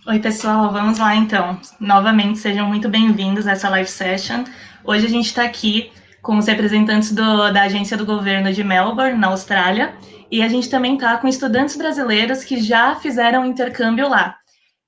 Oi, pessoal, vamos lá então. Novamente, sejam muito bem-vindos a essa live session. Hoje a gente está aqui com os representantes da agência do governo de Melbourne, na Austrália, e a gente também está com estudantes brasileiros que já fizeram intercâmbio lá.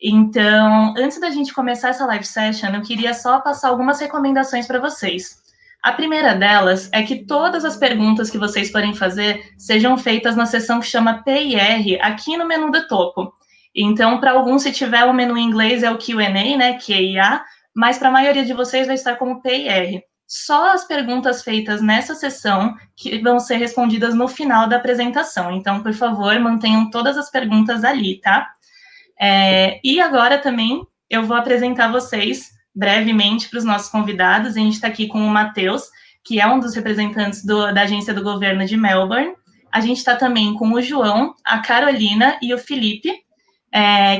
Então, antes da gente começar essa live session, eu queria só passar algumas recomendações para vocês. A primeira delas é que todas as perguntas que vocês forem fazer sejam feitas na seção que chama PIR, aqui no menu do topo. Então, para alguns, se tiver o menu em inglês, é o Q&A, né, QIA, mas para a maioria de vocês vai estar como PIR. Só as perguntas feitas nessa sessão que vão ser respondidas no final da apresentação. Então, por favor, mantenham todas as perguntas ali, tá? E agora também eu vou apresentar vocês brevemente para os nossos convidados. A gente está aqui com o Matheus, que é um dos representantes da agência do governo de Melbourne. A gente está também com o João, a Carolina e o Felipe,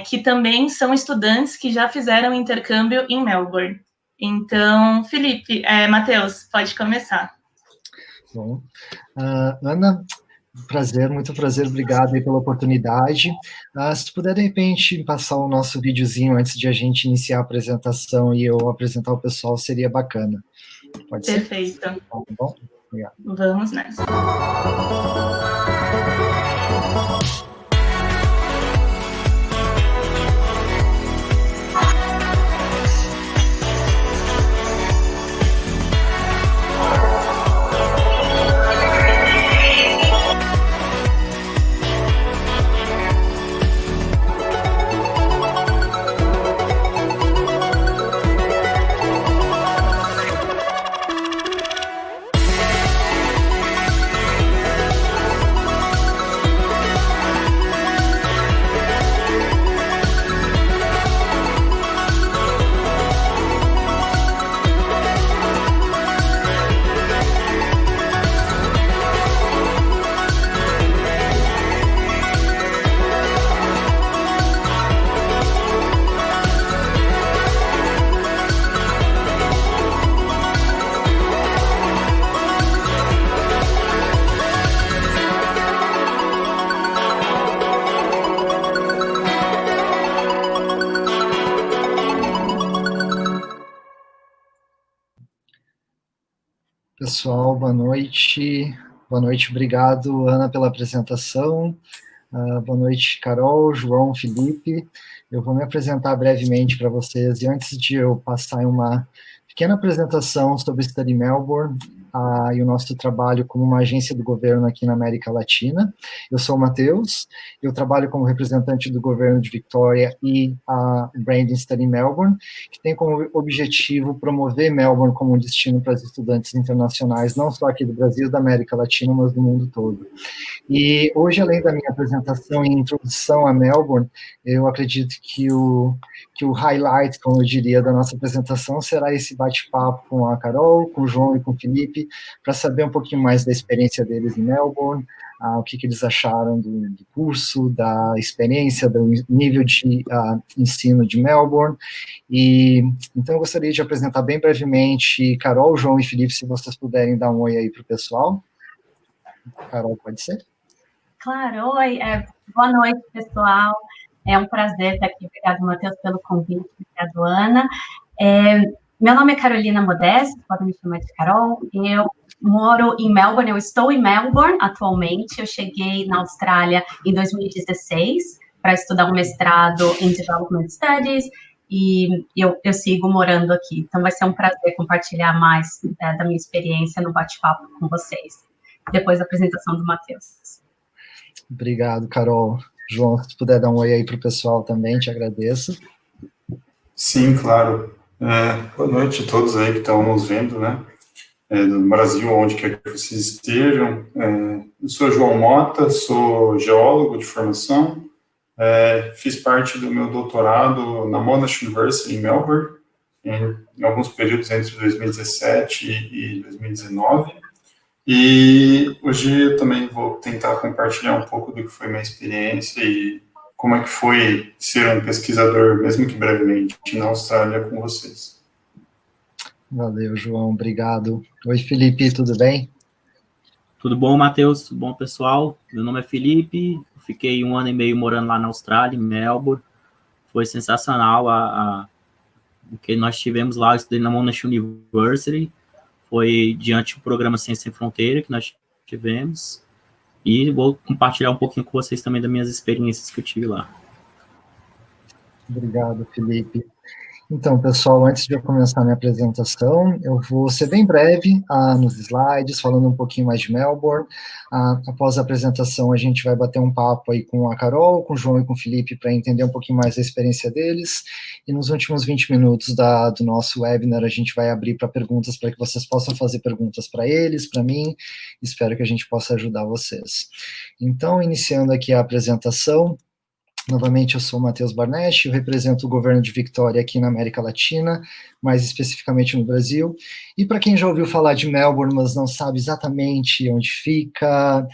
que também são estudantes que já fizeram intercâmbio em Melbourne. Então, Felipe, Matheus, pode começar. Bom, Ana, muito prazer, obrigado aí pela oportunidade. Se tu puder, de repente, passar o nosso videozinho antes de a gente iniciar a apresentação e eu apresentar o pessoal, seria bacana. Pode ser? Perfeito. Tá bom? Obrigado. Vamos nessa. Pessoal, boa noite. Boa noite, obrigado, Ana, pela apresentação. Boa noite, Carol, João, Felipe. Eu vou me apresentar brevemente para vocês, e antes de eu passar uma pequena apresentação sobre Study Melbourne e o nosso trabalho como uma agência do governo aqui na América Latina. Eu sou o Matheus, eu trabalho como representante do governo de Victoria e a Branding Study Melbourne, que tem como objetivo promover Melbourne como um destino para os estudantes internacionais, não só aqui do Brasil, da América Latina, mas do mundo todo. E hoje, além da minha apresentação e introdução a Melbourne, eu acredito que o highlight, como eu diria, da nossa apresentação será esse bate-papo com a Carol, com o João e com o Felipe, para saber um pouquinho mais da experiência deles em Melbourne, o que eles acharam do curso, da experiência, do nível de ensino de Melbourne. E então eu gostaria de apresentar bem brevemente Carol, João e Felipe, se vocês puderem dar um oi aí para o pessoal. Carol, pode ser? Claro, oi, boa noite, pessoal. É um prazer estar aqui. Obrigado, Matheus, pelo convite. Obrigado, Ana. Meu nome é Carolina Modesto, podem me chamar de Carol. Eu moro em Melbourne, eu estou em Melbourne atualmente. Eu cheguei na Austrália em 2016 para estudar um mestrado em Development Studies e eu sigo morando aqui. Então, vai ser um prazer compartilhar mais da minha experiência no bate-papo com vocês, depois da apresentação do Matheus. Obrigado, Carol. João, se puder dar um oi aí para o pessoal também, te agradeço. Sim, claro. Boa noite a todos aí que estão nos vendo, né? Do Brasil, onde quer que vocês estejam. Eu sou João Mota, sou geólogo de formação. Fiz parte do meu doutorado na Monash University em Melbourne, em alguns períodos entre 2017 e 2019. E hoje eu também vou tentar compartilhar um pouco do que foi minha experiência e como é que foi ser um pesquisador, mesmo que brevemente, na Austrália com vocês. Valeu, João, obrigado. Oi, Felipe, tudo bem? Tudo bom, Matheus? Tudo bom, pessoal? Meu nome é Felipe, fiquei 1 ano e meio morando lá na Austrália, em Melbourne. Foi sensacional o que nós tivemos lá. Eu estudei na Monash University, foi diante do programa Ciência Sem Fronteira que nós tivemos, e vou compartilhar um pouquinho com vocês também das minhas experiências que eu tive lá. Obrigado, Felipe. Então, pessoal, antes de eu começar a minha apresentação, eu vou ser bem breve nos slides, falando um pouquinho mais de Melbourne. Após a apresentação, a gente vai bater um papo aí com a Carol, com o João e com o Felipe para entender um pouquinho mais da experiência deles. E nos últimos 20 minutos do nosso webinar, a gente vai abrir para perguntas, para que vocês possam fazer perguntas para eles, para mim. Espero que a gente possa ajudar vocês. Então, iniciando aqui a apresentação, novamente, eu sou o Matheus Barnesch, eu represento o governo de Victoria aqui na América Latina, mais especificamente no Brasil. E para quem já ouviu falar de Melbourne, mas não sabe exatamente onde fica,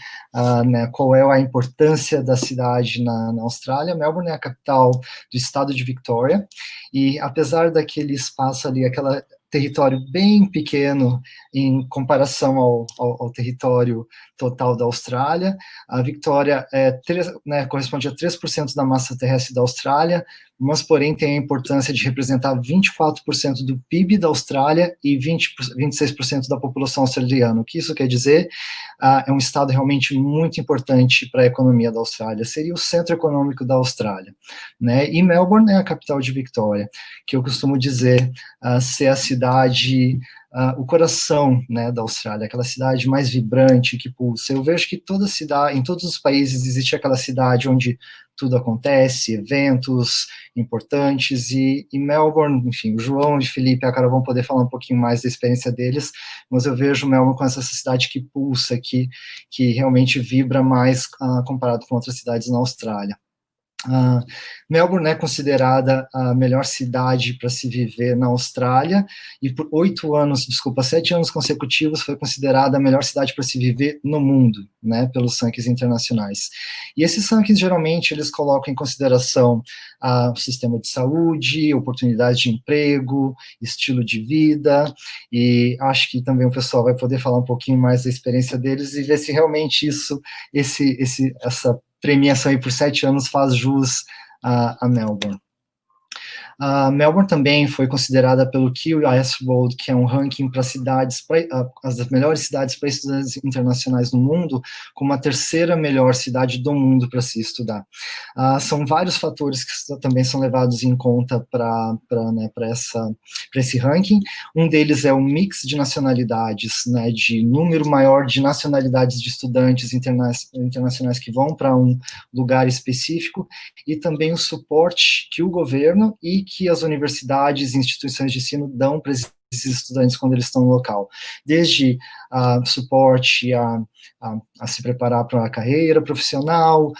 qual é a importância da cidade na Austrália, Melbourne é a capital do estado de Victoria, e apesar daquele espaço ali, aquela território bem pequeno em comparação ao território total da Austrália, a Victoria corresponde a 3% da massa terrestre da Austrália, mas, porém, tem a importância de representar 24% do PIB da Austrália e 26% da população australiana. O que isso quer dizer? É um estado realmente muito importante para a economia da Austrália. Seria o centro econômico da Austrália, né? E Melbourne é a capital de Victoria, que eu costumo dizer ser a cidade, o coração, né, da Austrália, aquela cidade mais vibrante, que pulsa. Eu vejo que toda cidade, em todos os países, existe aquela cidade onde tudo acontece, eventos importantes, e Melbourne, enfim, o João e o Felipe e a Carol vão poder falar um pouquinho mais da experiência deles, mas eu vejo Melbourne com essa cidade que pulsa, que realmente vibra mais comparado com outras cidades na Austrália. Melbourne é considerada a melhor cidade para se viver na Austrália, e por 7 anos consecutivos foi considerada a melhor cidade para se viver no mundo, né, pelos rankings internacionais. E esses rankings, geralmente, eles colocam em consideração o sistema de saúde, oportunidades de emprego, estilo de vida, e acho que também o pessoal vai poder falar um pouquinho mais da experiência deles e ver se realmente essa premiação aí por 7 anos faz jus a Melbourne. Melbourne também foi considerada pelo QS World, que é um ranking para cidades, as melhores cidades para estudantes internacionais no mundo, como a terceira melhor cidade do mundo para se estudar. São vários fatores que também são levados em conta para esse ranking. Um deles é o mix de nacionalidades, né, de número maior de nacionalidades de estudantes internacionais que vão para um lugar específico, e também o suporte que o governo e que as universidades e instituições de ensino dão para esses estudantes quando eles estão no local, desde suporte a se preparar para a carreira profissional,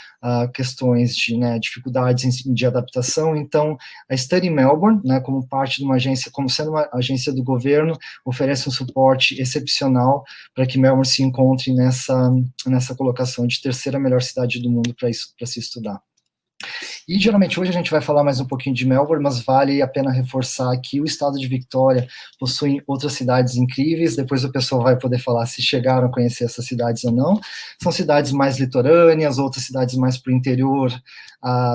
questões de dificuldades de adaptação. Então, a Study Melbourne, né, como parte de uma agência, como sendo uma agência do governo, oferece um suporte excepcional para que Melbourne se encontre nessa colocação de terceira melhor cidade do mundo para se estudar. E, geralmente, hoje a gente vai falar mais um pouquinho de Melbourne, mas vale a pena reforçar que o estado de Victoria possui outras cidades incríveis. Depois o pessoal vai poder falar se chegaram a conhecer essas cidades ou não. São cidades mais litorâneas, outras cidades mais para o interior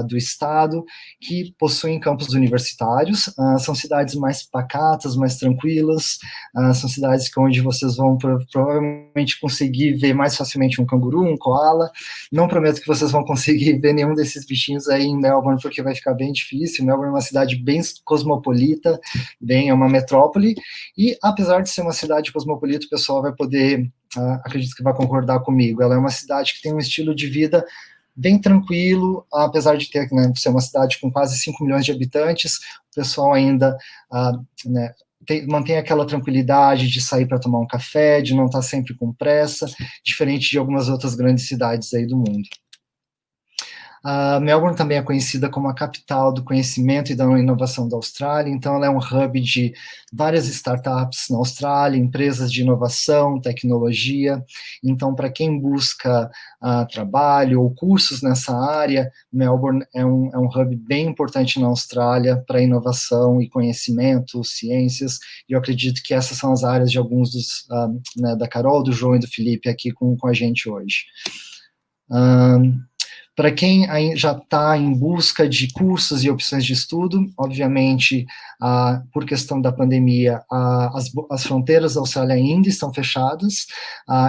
do estado, que possuem campos universitários. São cidades mais pacatas, mais tranquilas. São cidades onde vocês vão provavelmente conseguir ver mais facilmente um canguru, um koala. Não prometo que vocês vão conseguir ver nenhum desses bichinhos aí em Melbourne, porque vai ficar bem difícil. Melbourne é uma cidade bem cosmopolita, é uma metrópole, e apesar de ser uma cidade cosmopolita, o pessoal vai poder, acredito que vai concordar comigo, ela é uma cidade que tem um estilo de vida bem tranquilo, apesar de ser uma cidade com quase 5 milhões de habitantes, o pessoal ainda mantém aquela tranquilidade de sair para tomar um café, de não estar sempre com pressa, diferente de algumas outras grandes cidades aí do mundo. Melbourne também é conhecida como a capital do conhecimento e da inovação da Austrália, então ela é um hub de várias startups na Austrália, empresas de inovação, tecnologia. Então, para quem busca trabalho ou cursos nessa área, Melbourne é um hub bem importante na Austrália para inovação e conhecimento, ciências, e eu acredito que essas são as áreas de alguns da Carol, do João e do Felipe aqui com a gente hoje. Para quem já está em busca de cursos e opções de estudo, obviamente, por questão da pandemia, as fronteiras da Austrália ainda estão fechadas.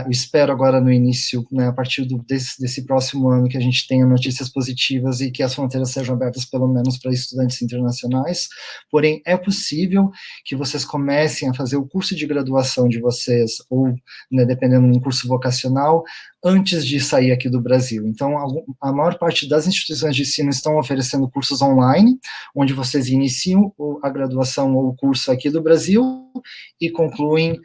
Eu espero agora no início, né, a partir desse próximo ano, que a gente tenha notícias positivas e que as fronteiras sejam abertas pelo menos para estudantes internacionais. Porém, é possível que vocês comecem a fazer o curso de graduação de vocês, ou, né, dependendo de um curso vocacional, antes de sair aqui do Brasil. Então, a maior parte das instituições de ensino estão oferecendo cursos online, onde vocês iniciam a graduação ou o curso aqui do Brasil e concluem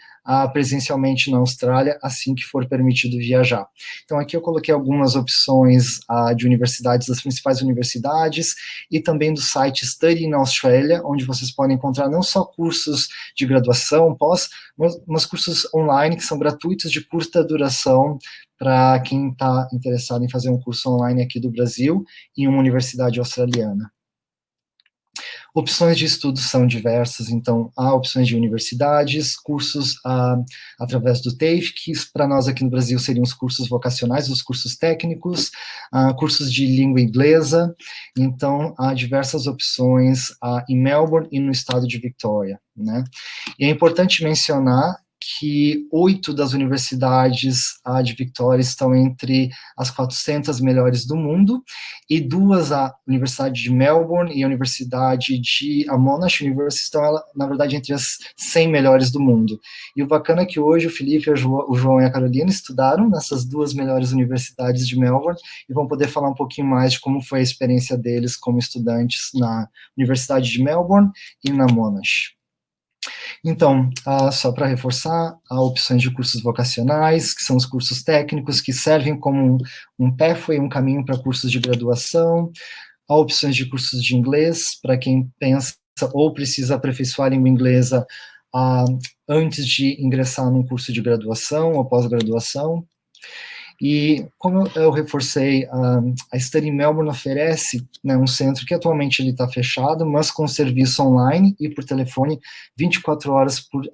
presencialmente na Austrália, assim que for permitido viajar. Então, aqui eu coloquei algumas opções de universidades, das principais universidades, e também do site Study in Australia, onde vocês podem encontrar não só cursos de graduação, mas cursos online que são gratuitos de curta duração, para quem está interessado em fazer um curso online aqui do Brasil, em uma universidade australiana. Opções de estudo são diversas, então há opções de universidades, cursos através do TAFE, que para nós aqui no Brasil seriam os cursos vocacionais, os cursos técnicos, cursos de língua inglesa, então há diversas opções em Melbourne e no estado de Victoria, né? E é importante mencionar que 8 das universidades de Victoria estão entre as 400 melhores do mundo, e 2, a Universidade de Melbourne e a Universidade de Monash University, estão, na verdade, entre as 100 melhores do mundo. E o bacana é que hoje o Felipe, o João e a Carolina estudaram nessas 2 melhores universidades de Melbourne, e vão poder falar um pouquinho mais de como foi a experiência deles como estudantes na Universidade de Melbourne e na Monash. Então, só para reforçar, há opções de cursos vocacionais, que são os cursos técnicos, que servem como um pathway, um caminho para cursos de graduação. Há opções de cursos de inglês, para quem pensa ou precisa aperfeiçoar a língua inglesa antes de ingressar num curso de graduação ou pós-graduação. E como eu reforcei, a Study Melbourne oferece, né, um centro que atualmente ele está fechado, mas com serviço online e por telefone 24 horas por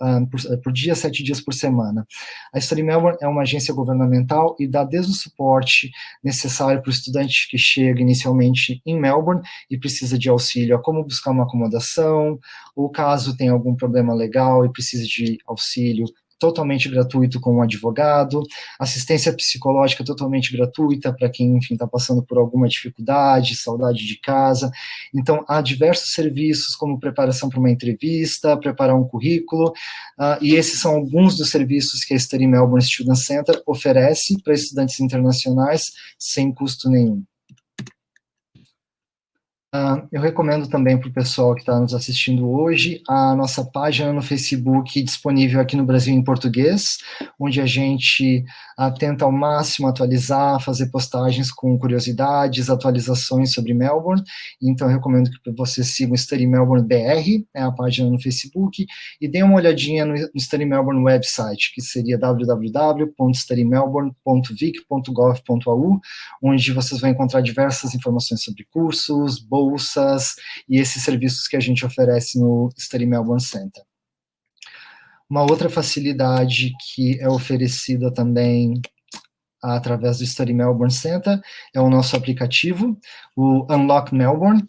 dia, 7 dias por semana. A Study Melbourne é uma agência governamental e dá desde o suporte necessário para o estudante que chega inicialmente em Melbourne e precisa de auxílio a como buscar uma acomodação, ou caso tenha algum problema legal e precise de auxílio, totalmente gratuito com um advogado, assistência psicológica totalmente gratuita para quem, enfim, está passando por alguma dificuldade, saudade de casa. Então, há diversos serviços, como preparação para uma entrevista, preparar um currículo, e esses são alguns dos serviços que a Study Melbourne Student Center oferece para estudantes internacionais sem custo nenhum. Eu recomendo também para o pessoal que está nos assistindo hoje a nossa página no Facebook, disponível aqui no Brasil em português, onde a gente tenta ao máximo atualizar, fazer postagens com curiosidades, atualizações sobre Melbourne. Então, eu recomendo que vocês sigam Study Melbourne BR, é a página no Facebook, e deem uma olhadinha no Study Melbourne website, que seria www.studymelbourne.vic.gov.au, onde vocês vão encontrar diversas informações sobre cursos, bolsas e esses serviços que a gente oferece no Study Melbourne Center. Uma outra facilidade que é oferecida também através do Study Melbourne Center é o nosso aplicativo, o Unlock Melbourne,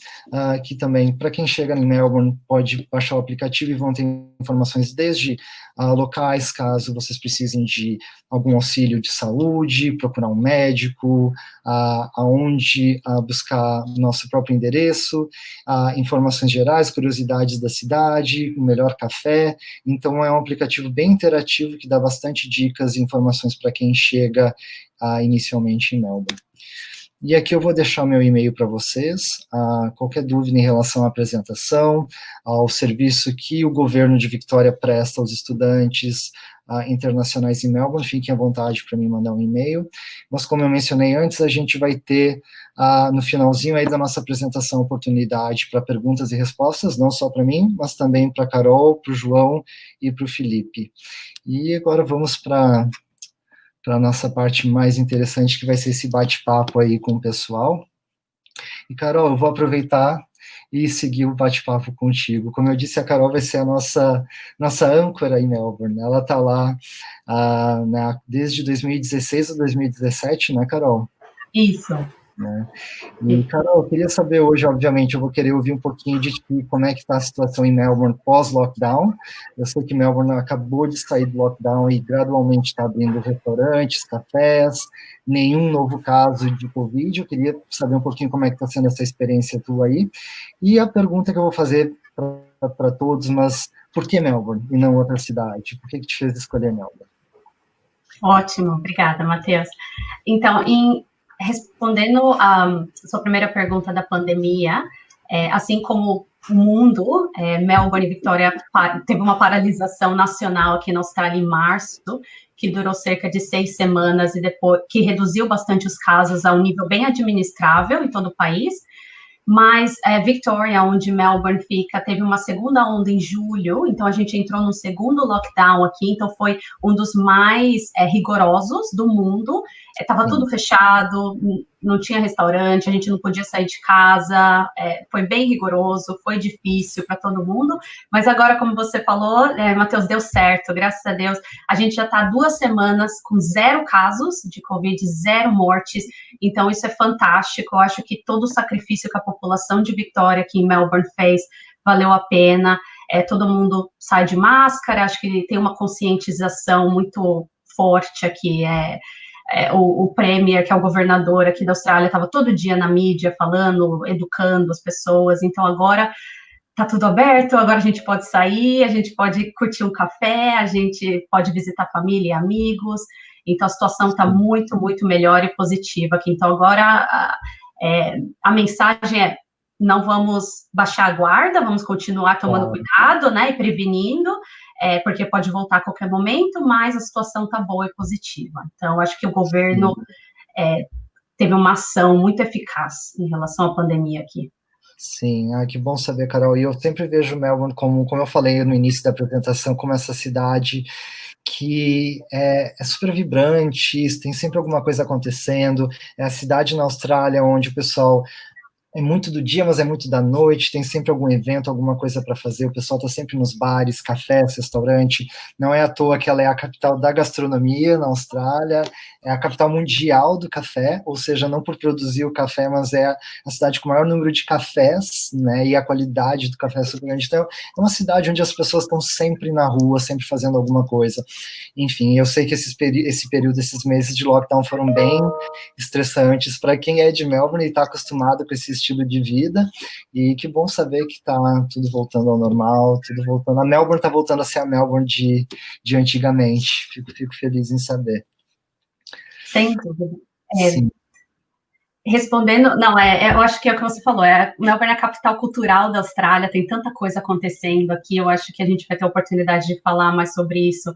que também, para quem chega em Melbourne, pode baixar o aplicativo e vão ter informações desde locais, caso vocês precisem de algum auxílio de saúde, procurar um médico, aonde buscar nosso próprio endereço, informações gerais, curiosidades da cidade, o melhor café. Então, é um aplicativo bem interativo que dá bastante dicas e informações para quem chega inicialmente em Melbourne. E aqui eu vou deixar o meu e-mail para vocês, qualquer dúvida em relação à apresentação, ao serviço que o governo de Victoria presta aos estudantes internacionais em Melbourne, fiquem à vontade para me mandar um e-mail. Mas como eu mencionei antes, a gente vai ter no finalzinho aí da nossa apresentação oportunidade para perguntas e respostas, não só para mim, mas também para a Carol, para o João e para o Felipe. E agora vamos para a nossa parte mais interessante, que vai ser esse bate-papo aí com o pessoal. E, Carol, eu vou aproveitar e seguir o bate-papo contigo. Como eu disse, a Carol vai ser a nossa âncora em Melbourne. Ela está lá desde 2016 a 2017, né, Carol? Isso. né? E, Carol, eu queria saber hoje, obviamente, eu vou querer ouvir um pouquinho de ti, como é que está a situação em Melbourne pós-lockdown. Eu sei que Melbourne acabou de sair do lockdown e gradualmente está abrindo restaurantes, cafés, nenhum novo caso de Covid. Eu queria saber um pouquinho como é que está sendo essa experiência tua aí. E a pergunta que eu vou fazer para todos, mas por que Melbourne e não outra cidade? Por que te fez escolher Melbourne? Ótimo, obrigada, Matheus. Então, respondendo a sua primeira pergunta da pandemia, assim como o mundo, Melbourne e Victoria teve uma paralisação nacional aqui na Austrália em março, que durou cerca de 6 semanas e depois que reduziu bastante os casos a um nível bem administrável em todo o país. Mas Victoria, onde Melbourne fica, teve uma segunda onda em julho, então a gente entrou no segundo lockdown aqui, então foi um dos mais rigorosos do mundo. Estava tudo fechado, não tinha restaurante, a gente não podia sair de casa, foi bem rigoroso, foi difícil para todo mundo, mas agora, como você falou, Matheus, deu certo, graças a Deus. A gente já está 2 semanas com 0 casos de Covid, 0 mortes, então isso é fantástico. Eu acho que todo o sacrifício que a população de Victoria aqui em Melbourne fez valeu a pena. Todo mundo sai de máscara, acho que tem uma conscientização muito forte aqui. O Premier, que é o governador aqui da Austrália, estava todo dia na mídia falando, educando as pessoas. Então agora tá tudo aberto, agora a gente pode sair, a gente pode curtir um café, a gente pode visitar família e amigos. Então a situação está muito, muito melhor e positiva aqui. Então agora a mensagem é: não vamos baixar a guarda, vamos continuar tomando cuidado, né, e prevenindo, porque pode voltar a qualquer momento, mas a situação está boa e positiva. Então, acho que o governo teve uma ação muito eficaz em relação à pandemia aqui. Sim, que bom saber, Carol. E eu sempre vejo Melbourne como eu falei no início da apresentação, como essa cidade que é super vibrante, tem sempre alguma coisa acontecendo. É a cidade na Austrália onde o pessoal é muito do dia, mas é muito da noite, tem sempre algum evento, alguma coisa para fazer, o pessoal está sempre nos bares, cafés, restaurante. Não é à toa que ela é a capital da gastronomia na Austrália, é a capital mundial do café, ou seja, não por produzir o café, mas é a cidade com o maior número de cafés, né, e a qualidade do café é super grande. Então, é uma cidade onde as pessoas estão sempre na rua, sempre fazendo alguma coisa. Enfim, eu sei que esse período, esses meses de lockdown foram bem estressantes para quem é de Melbourne e está acostumado com esse estilo de vida, e que bom saber que está tudo voltando ao normal, tudo voltando. A Melbourne está voltando a ser a Melbourne de antigamente. Fico feliz em saber. Sem dúvida. Respondendo, eu acho que é o que você falou, Melbourne é a capital cultural da Austrália, tem tanta coisa acontecendo aqui, eu acho que a gente vai ter a oportunidade de falar mais sobre isso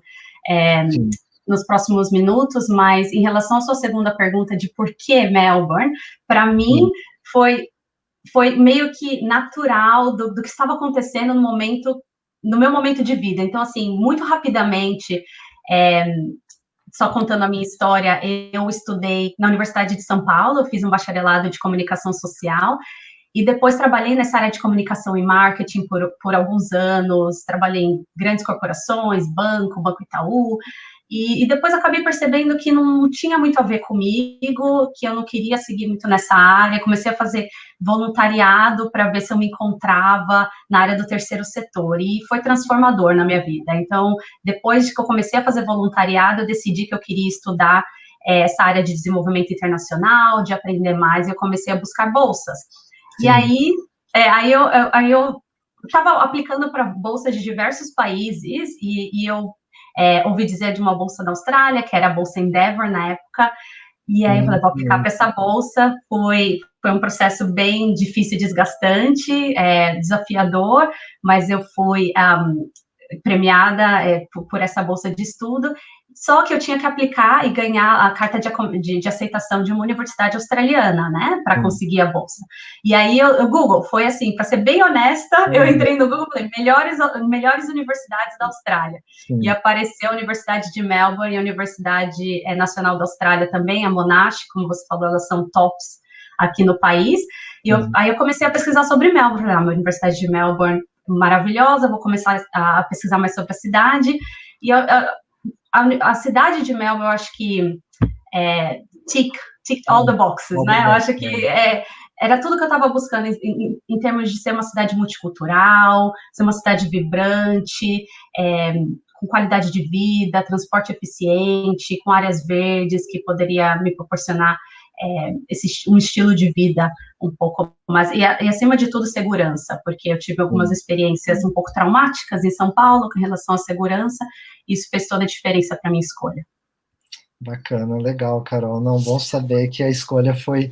nos próximos minutos, mas em relação à sua segunda pergunta de por que Melbourne, para mim foi meio que natural do que estava acontecendo no meu momento de vida. Então, assim, muito rapidamente, só contando a minha história, eu estudei na Universidade de São Paulo, eu fiz um bacharelado de comunicação social, e depois trabalhei nessa área de comunicação e marketing por alguns anos, trabalhei em grandes corporações, Banco Itaú, e depois acabei percebendo que não tinha muito a ver comigo, que eu não queria seguir muito nessa área. Comecei a fazer voluntariado para ver se eu me encontrava na área do terceiro setor, e foi transformador na minha vida. Então, depois que eu comecei a fazer voluntariado, eu decidi que eu queria estudar essa área de desenvolvimento internacional, de aprender mais, e eu comecei a buscar bolsas. Sim. E aí eu estava aplicando para bolsas de diversos países, e eu ouvi dizer de uma bolsa da Austrália, que era a Bolsa Endeavour na época, e aí eu falei, vou aplicar para essa bolsa. Foi um processo bem difícil e desgastante, desafiador, mas eu fui premiada por essa bolsa de estudo, só que eu tinha que aplicar e ganhar a carta de aceitação de uma universidade australiana, né, para conseguir a bolsa. E aí o Google foi assim, para ser bem honesta, eu entrei no Google e falei, melhores universidades da Austrália. E apareceu a Universidade de Melbourne e a Universidade Nacional da Austrália também, a Monash, como você falou, elas são tops aqui no país. E aí eu comecei a pesquisar sobre Melbourne, a Universidade de Melbourne maravilhosa, vou começar a pesquisar mais sobre a cidade. E a cidade de Melbourne, eu acho que ticked all the boxes, né? Eu acho que era tudo que eu estava buscando em termos de ser uma cidade multicultural, ser uma cidade vibrante, com qualidade de vida, transporte eficiente, com áreas verdes que poderia me proporcionar um estilo de vida um pouco mais, e acima de tudo segurança, porque eu tive algumas experiências um pouco traumáticas em São Paulo com relação à segurança, e isso fez toda a diferença para a minha escolha. Bacana, legal, Carol. Não, bom saber que a escolha foi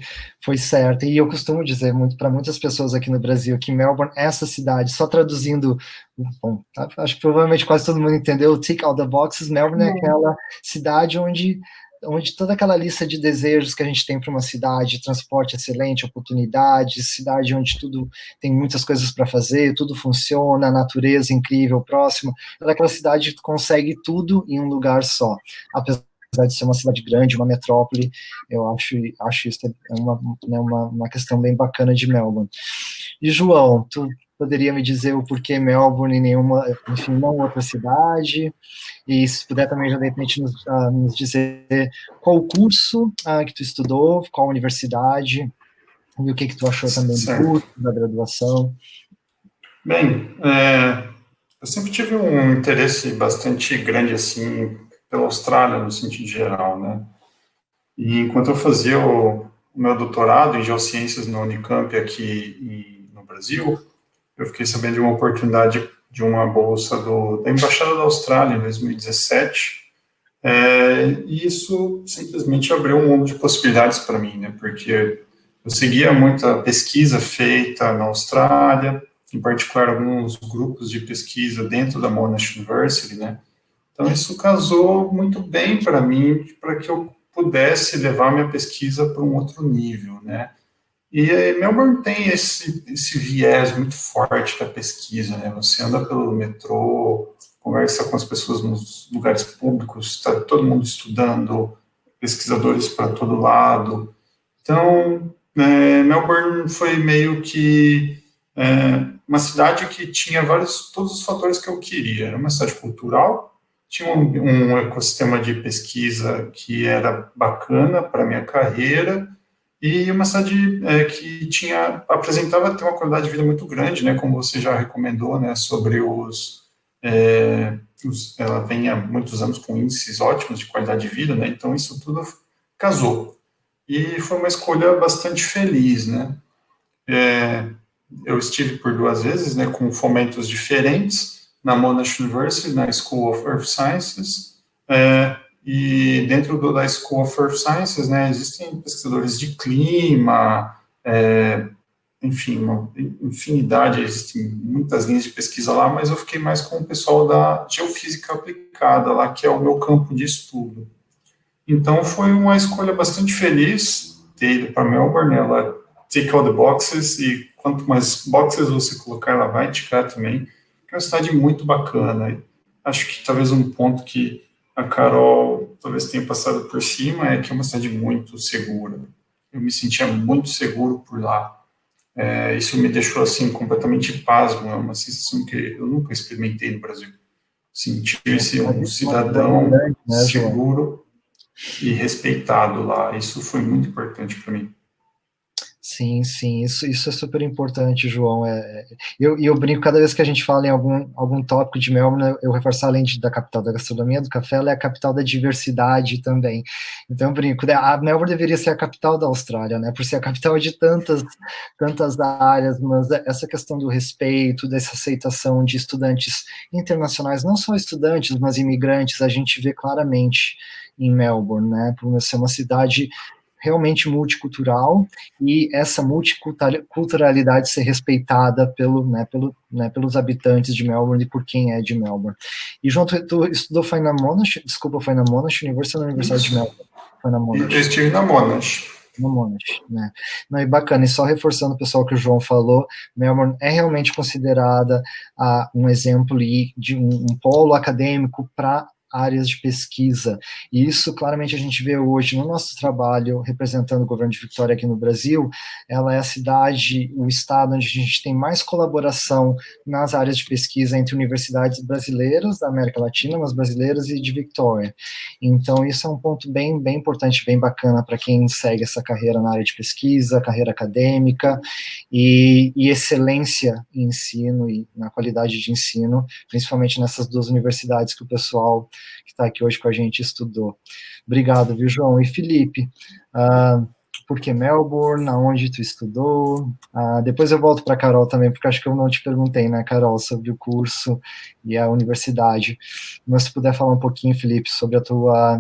certa. E eu costumo dizer muito para muitas pessoas aqui no Brasil que Melbourne é essa cidade, só traduzindo, bom, acho que provavelmente quase todo mundo entendeu, tick all the boxes. Melbourne é aquela cidade onde toda aquela lista de desejos que a gente tem para uma cidade, transporte excelente, oportunidades, cidade onde tudo tem muitas coisas para fazer, tudo funciona, natureza incrível, próximo, ela é aquela cidade que consegue tudo em um lugar só. Apesar de ser uma cidade grande, uma metrópole, eu acho isso uma questão bem bacana de Melbourne. E, João, tu poderia me dizer o porquê Melbourne e não outra cidade? E se puder também, já de repente, nos dizer qual o curso que tu estudou, qual universidade, e o que tu achou também do curso, da graduação. Bem, eu sempre tive um interesse bastante grande, assim, pela Austrália, no sentido geral, né? E enquanto eu fazia o meu doutorado em geociências na Unicamp aqui no Brasil, eu fiquei sabendo de uma oportunidade de uma bolsa da Embaixada da Austrália em 2017, e isso simplesmente abriu um mundo de possibilidades para mim, né? Porque eu seguia muita pesquisa feita na Austrália, em particular alguns grupos de pesquisa dentro da Monash University, né? Então, isso casou muito bem para mim, para que eu pudesse levar minha pesquisa para um outro nível, né? E Melbourne tem esse viés muito forte da pesquisa, né? Você anda pelo metrô, conversa com as pessoas nos lugares públicos, está todo mundo estudando, pesquisadores para todo lado. Então, Melbourne foi meio que uma cidade que tinha todos os fatores que eu queria. Era uma cidade cultural, tinha um ecossistema de pesquisa que era bacana para a minha carreira, e uma cidade que apresentava ter uma qualidade de vida muito grande, né, como você já recomendou, né, sobre ela vem há muitos anos com índices ótimos de qualidade de vida, né, então isso tudo casou. E foi uma escolha bastante feliz, né. Eu estive por 2 vezes, né, com fomentos diferentes, na Monash University, na School of Earth Sciences, e dentro da School of Earth Sciences, né, existem pesquisadores de clima, enfim, uma infinidade, existem muitas linhas de pesquisa lá, mas eu fiquei mais com o pessoal da geofísica aplicada lá, que é o meu campo de estudo. Então, foi uma escolha bastante feliz ter ido para Melbourne, ela tick all the boxes, e quanto mais boxes você colocar, ela vai ticar também. É uma cidade muito bacana. Acho que talvez um ponto que a Carol talvez tenha passado por cima é que é uma cidade muito segura. Eu me sentia muito seguro por lá. Isso me deixou assim completamente pasmo. É uma sensação que eu nunca experimentei no Brasil. Sentir-se um cidadão seguro e respeitado lá. Isso foi muito importante para mim. Sim, isso é super importante, João. Eu brinco, cada vez que a gente fala em algum tópico de Melbourne, eu reforço, além da capital da gastronomia, do café, ela é a capital da diversidade também. Então, eu brinco, a Melbourne deveria ser a capital da Austrália, né, por ser a capital de tantas áreas, mas essa questão do respeito, dessa aceitação de estudantes internacionais, não só estudantes, mas imigrantes, a gente vê claramente em Melbourne, né, por ser uma cidade realmente multicultural, e essa multiculturalidade ser respeitada pelos habitantes de Melbourne e por quem é de Melbourne. E, João, tu estudou, foi na Monash University ou na Universidade de Melbourne? Foi na Monash. Eu estive na Monash. No Monash, né? Não, e bacana, e só reforçando o pessoal que o João falou, Melbourne é realmente considerada um exemplo de um polo acadêmico para áreas de pesquisa. E isso, claramente, a gente vê hoje no nosso trabalho, representando o governo de Vitória aqui no Brasil. Ela é a cidade, o estado onde a gente tem mais colaboração nas áreas de pesquisa entre universidades brasileiras, da América Latina, mas brasileiras e de Vitória. Então, isso é um ponto bem, bem importante, bem bacana para quem segue essa carreira na área de pesquisa, carreira acadêmica, e excelência em ensino e na qualidade de ensino, principalmente nessas duas universidades que o pessoal que está aqui hoje com a gente estudou. Obrigado, viu, João? E Felipe, por que Melbourne? Aonde tu estudou? Depois eu volto para a Carol também, porque acho que eu não te perguntei, né, Carol, sobre o curso e a universidade. Mas se puder falar um pouquinho, Felipe, sobre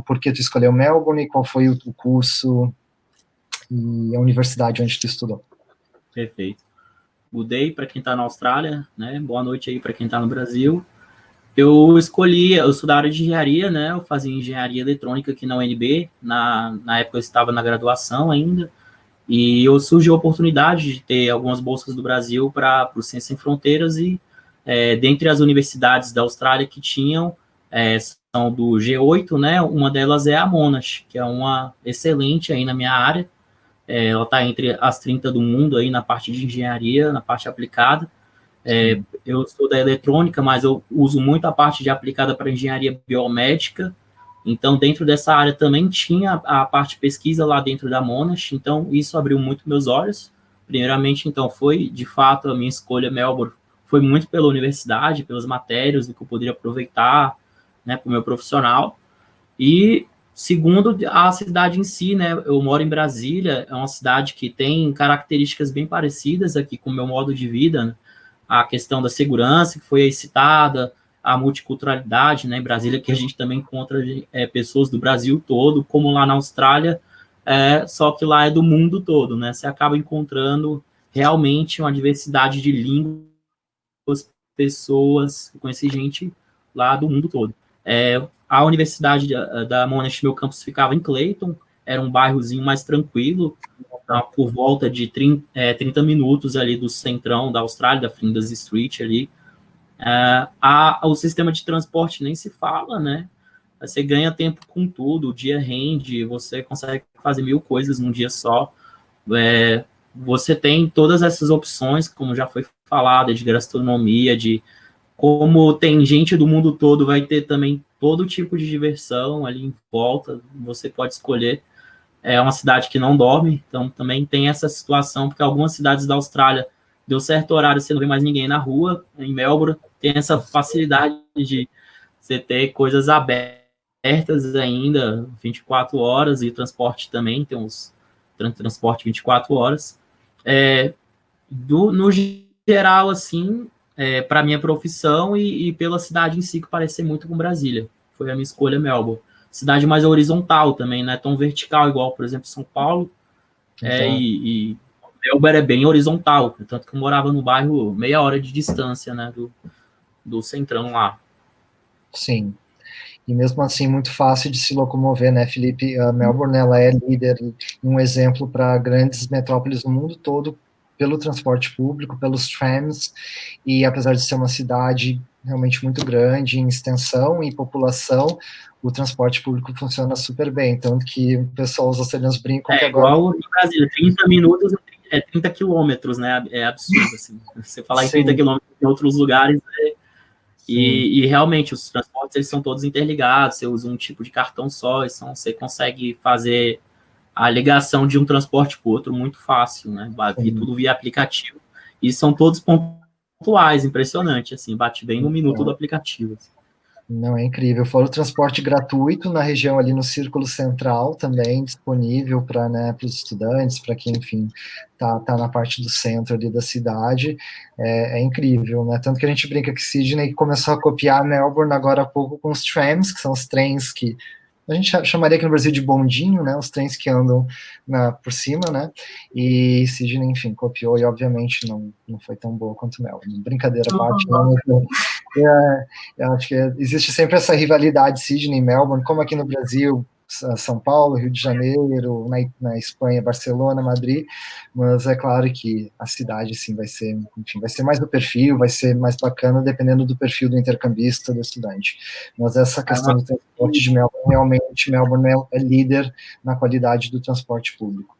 por que tu escolheu Melbourne, qual foi o curso e a universidade onde tu estudou. Perfeito. Mudei para quem está na Austrália, né? Boa noite aí para quem está no Brasil. Eu sou da área de engenharia, né? Eu fazia engenharia eletrônica aqui na UNB. Na época eu estava na graduação ainda. E surgiu a oportunidade de ter algumas bolsas do Brasil para o Ciência Sem Fronteiras. E dentre as universidades da Austrália que tinham, são do G8, né? Uma delas é a Monash, que é uma excelente aí na minha área. Ela está entre as 30 do mundo aí na parte de engenharia, na parte aplicada. Eu sou da eletrônica, mas eu uso muito a parte de aplicada para engenharia biomédica. Então, dentro dessa área também tinha a parte de pesquisa lá dentro da Monash. Então, isso abriu muito meus olhos. Primeiramente, então, foi, de fato, a minha escolha Melbourne foi muito pela universidade, pelas matérias, do que eu poderia aproveitar, né, para o meu profissional. E, segundo, a cidade em si, né, eu moro em Brasília, é uma cidade que tem características bem parecidas aqui com o meu modo de vida, né? A questão da segurança, que foi aí citada, a multiculturalidade, né, em Brasília, que a gente também encontra pessoas do Brasil todo, como lá na Austrália, só que lá é do mundo todo, né, você acaba encontrando realmente uma diversidade de línguas, pessoas, eu conheci gente lá do mundo todo. A universidade da Monash, meu campus ficava em Clayton, era um bairrozinho mais tranquilo, por volta de 30 minutos ali do centrão da Austrália, da Flinders Street ali. O sistema de transporte nem se fala, né? Você ganha tempo com tudo, o dia rende, você consegue fazer 1000 coisas num dia só. Você tem todas essas opções, como já foi falado, de gastronomia, de como tem gente do mundo todo, vai ter também todo tipo de diversão ali em volta, você pode escolher. É uma cidade que não dorme, então também tem essa situação, porque algumas cidades da Austrália deu certo horário, você não vê mais ninguém na rua. Em Melbourne tem essa facilidade de você ter coisas abertas ainda 24 horas, e transporte também, tem uns transporte 24 horas. No geral, assim, para minha profissão e pela cidade em si, que parece ser muito com Brasília, foi a minha escolha Melbourne. Cidade mais horizontal também, não é tão vertical, igual, por exemplo, São Paulo. E Melbourne é bem horizontal, tanto que eu morava no bairro meia hora de distância, né, do centrão lá. Sim. E mesmo assim, muito fácil de se locomover, né, Felipe? A Melbourne, ela é líder, um exemplo para grandes metrópoles do mundo todo, pelo transporte público, pelos trams, e apesar de ser uma cidade realmente muito grande em extensão e população, o transporte público funciona super bem, tanto que o pessoal, os australianos brincam que agora... Igual no Brasil, 30 minutos é 30 quilômetros, né, é absurdo, assim, você falar em 30 quilômetros em outros lugares, e realmente os transportes, eles são todos interligados, você usa um tipo de cartão só, então você consegue fazer a ligação de um transporte para o outro muito fácil, né, tudo via aplicativo, e são todos pontuais, impressionante, assim, bate bem no minuto do aplicativo, assim. Não, é incrível. Fora o transporte gratuito na região ali no Círculo Central, também disponível para, né, os estudantes, para quem, enfim, tá na parte do centro ali da cidade. É incrível, né? Tanto que a gente brinca que Sydney começou a copiar Melbourne agora há pouco com os trams, que são os trens que a gente chamaria aqui no Brasil de bondinho, né, os trens que andam por cima, né, e Sydney, enfim, copiou, e obviamente não foi tão boa quanto Melbourne. Brincadeira à parte, eu acho que existe sempre essa rivalidade Sydney e Melbourne, como aqui no Brasil, São Paulo, Rio de Janeiro, na Espanha, Barcelona, Madrid, mas é claro que a cidade, sim, vai ser mais do perfil, vai ser mais bacana, dependendo do perfil do intercambista, do estudante. Mas essa questão do transporte de Melbourne, realmente, Melbourne é líder na qualidade do transporte público.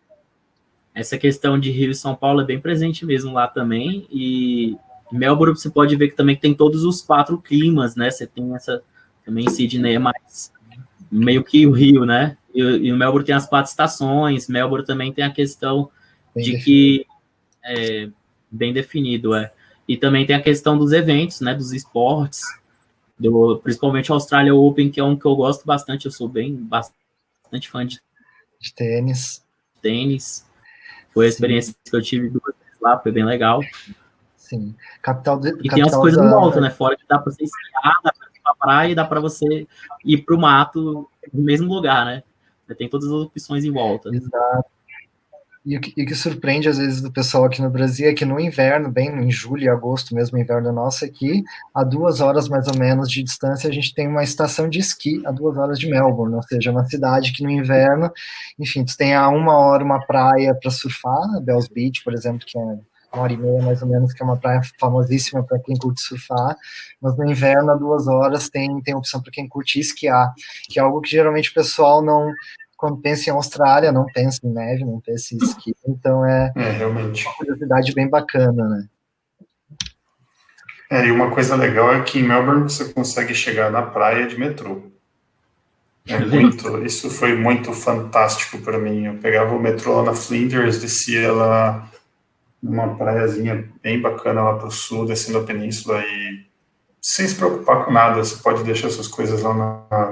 Essa questão de Rio e São Paulo é bem presente mesmo lá também, e Melbourne você pode ver que também tem todos os 4 climas, né? Você tem essa, também Sydney é mais meio que o Rio, né? E o Melbourne tem as 4 estações. Melbourne também tem a questão que é bem definido, E também tem a questão dos eventos, né? Dos esportes, principalmente o Australia Open, que é um que eu gosto bastante. Eu sou bastante fã de tênis. Foi a experiência que eu tive 2 vezes lá, foi bem legal. Sim. E tem as coisas em volta, né? Fora que dá para você esquiar, dá para ir pra praia, dá para você ir para o mato no mesmo lugar, né? Tem todas as opções em volta. Exato. E o que surpreende, às vezes, do pessoal aqui no Brasil é que no inverno, bem em julho e agosto, mesmo inverno nosso aqui, a 2 horas mais ou menos de distância, a gente tem uma estação de esqui a 2 horas de Melbourne, ou seja, uma cidade que no inverno, enfim, tu tem a 1 hora uma praia para surfar, Bells Beach, por exemplo, que é 1h30 mais ou menos, que é uma praia famosíssima para quem curte surfar, mas no inverno, a 2 horas, tem opção para quem curte esquiar, que é algo que geralmente o pessoal não... Quando pensa em Austrália, não pensa em neve, não pensa em esqui, então realmente uma curiosidade bem bacana, né? E uma coisa legal é que em Melbourne você consegue chegar na praia de metrô. Isso foi muito fantástico para mim. Eu pegava o metrô lá na Flinders, descia lá numa praiazinha bem bacana lá para o sul, descendo a península e sem se preocupar com nada, você pode deixar suas coisas lá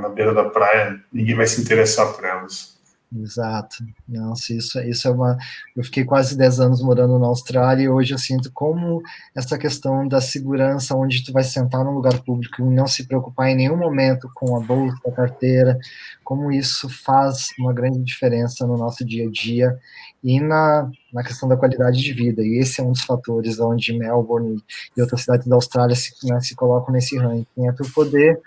na beira da praia, ninguém vai se interessar por elas. Exato. Nossa, isso é uma... Eu fiquei quase 10 anos morando na Austrália e hoje eu sinto como essa questão da segurança, onde tu vai sentar num lugar público e não se preocupar em nenhum momento com a bolsa, a carteira, como isso faz uma grande diferença no nosso dia a dia e na questão da qualidade de vida. E esse é um dos fatores onde Melbourne e outras cidades da Austrália se colocam nesse ranking. É tu poder,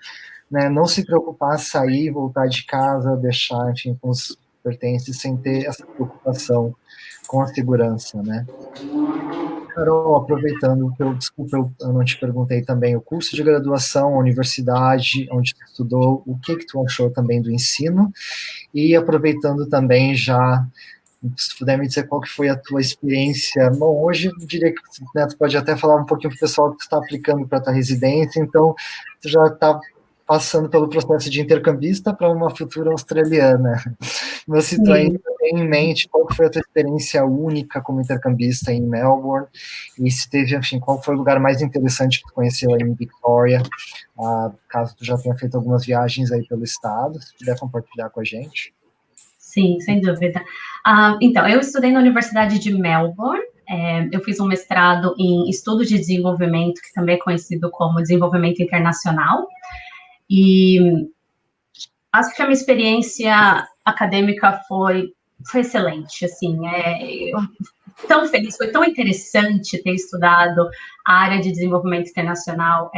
né, não se preocupar, sair, voltar de casa, deixar, enfim, com os pertences sem ter essa preocupação com a segurança, né? Carol, aproveitando, desculpa, eu não te perguntei também o curso de graduação, a universidade, onde tu estudou, o que tu achou também do ensino, e aproveitando também já, se puder me dizer qual que foi a tua experiência. Bom, hoje eu diria que, né, tu pode até falar um pouquinho para o pessoal que tu está aplicando para a tua residência, então tu já está passando pelo processo de intercambista para uma futura australiana. Mas se tu ainda tem em mente qual foi a tua experiência única como intercambista em Melbourne, e se teve, enfim, qual foi o lugar mais interessante que tu conheceu aí em Victoria, caso tu já tenha feito algumas viagens aí pelo estado, se puder compartilhar com a gente. Sim, sem dúvida. Então, eu estudei na Universidade de Melbourne, eu fiz um mestrado em Estudo de Desenvolvimento, que também é conhecido como Desenvolvimento Internacional, e acho que a minha experiência acadêmica foi excelente, assim, eu tão feliz, foi tão interessante ter estudado a área de desenvolvimento internacional,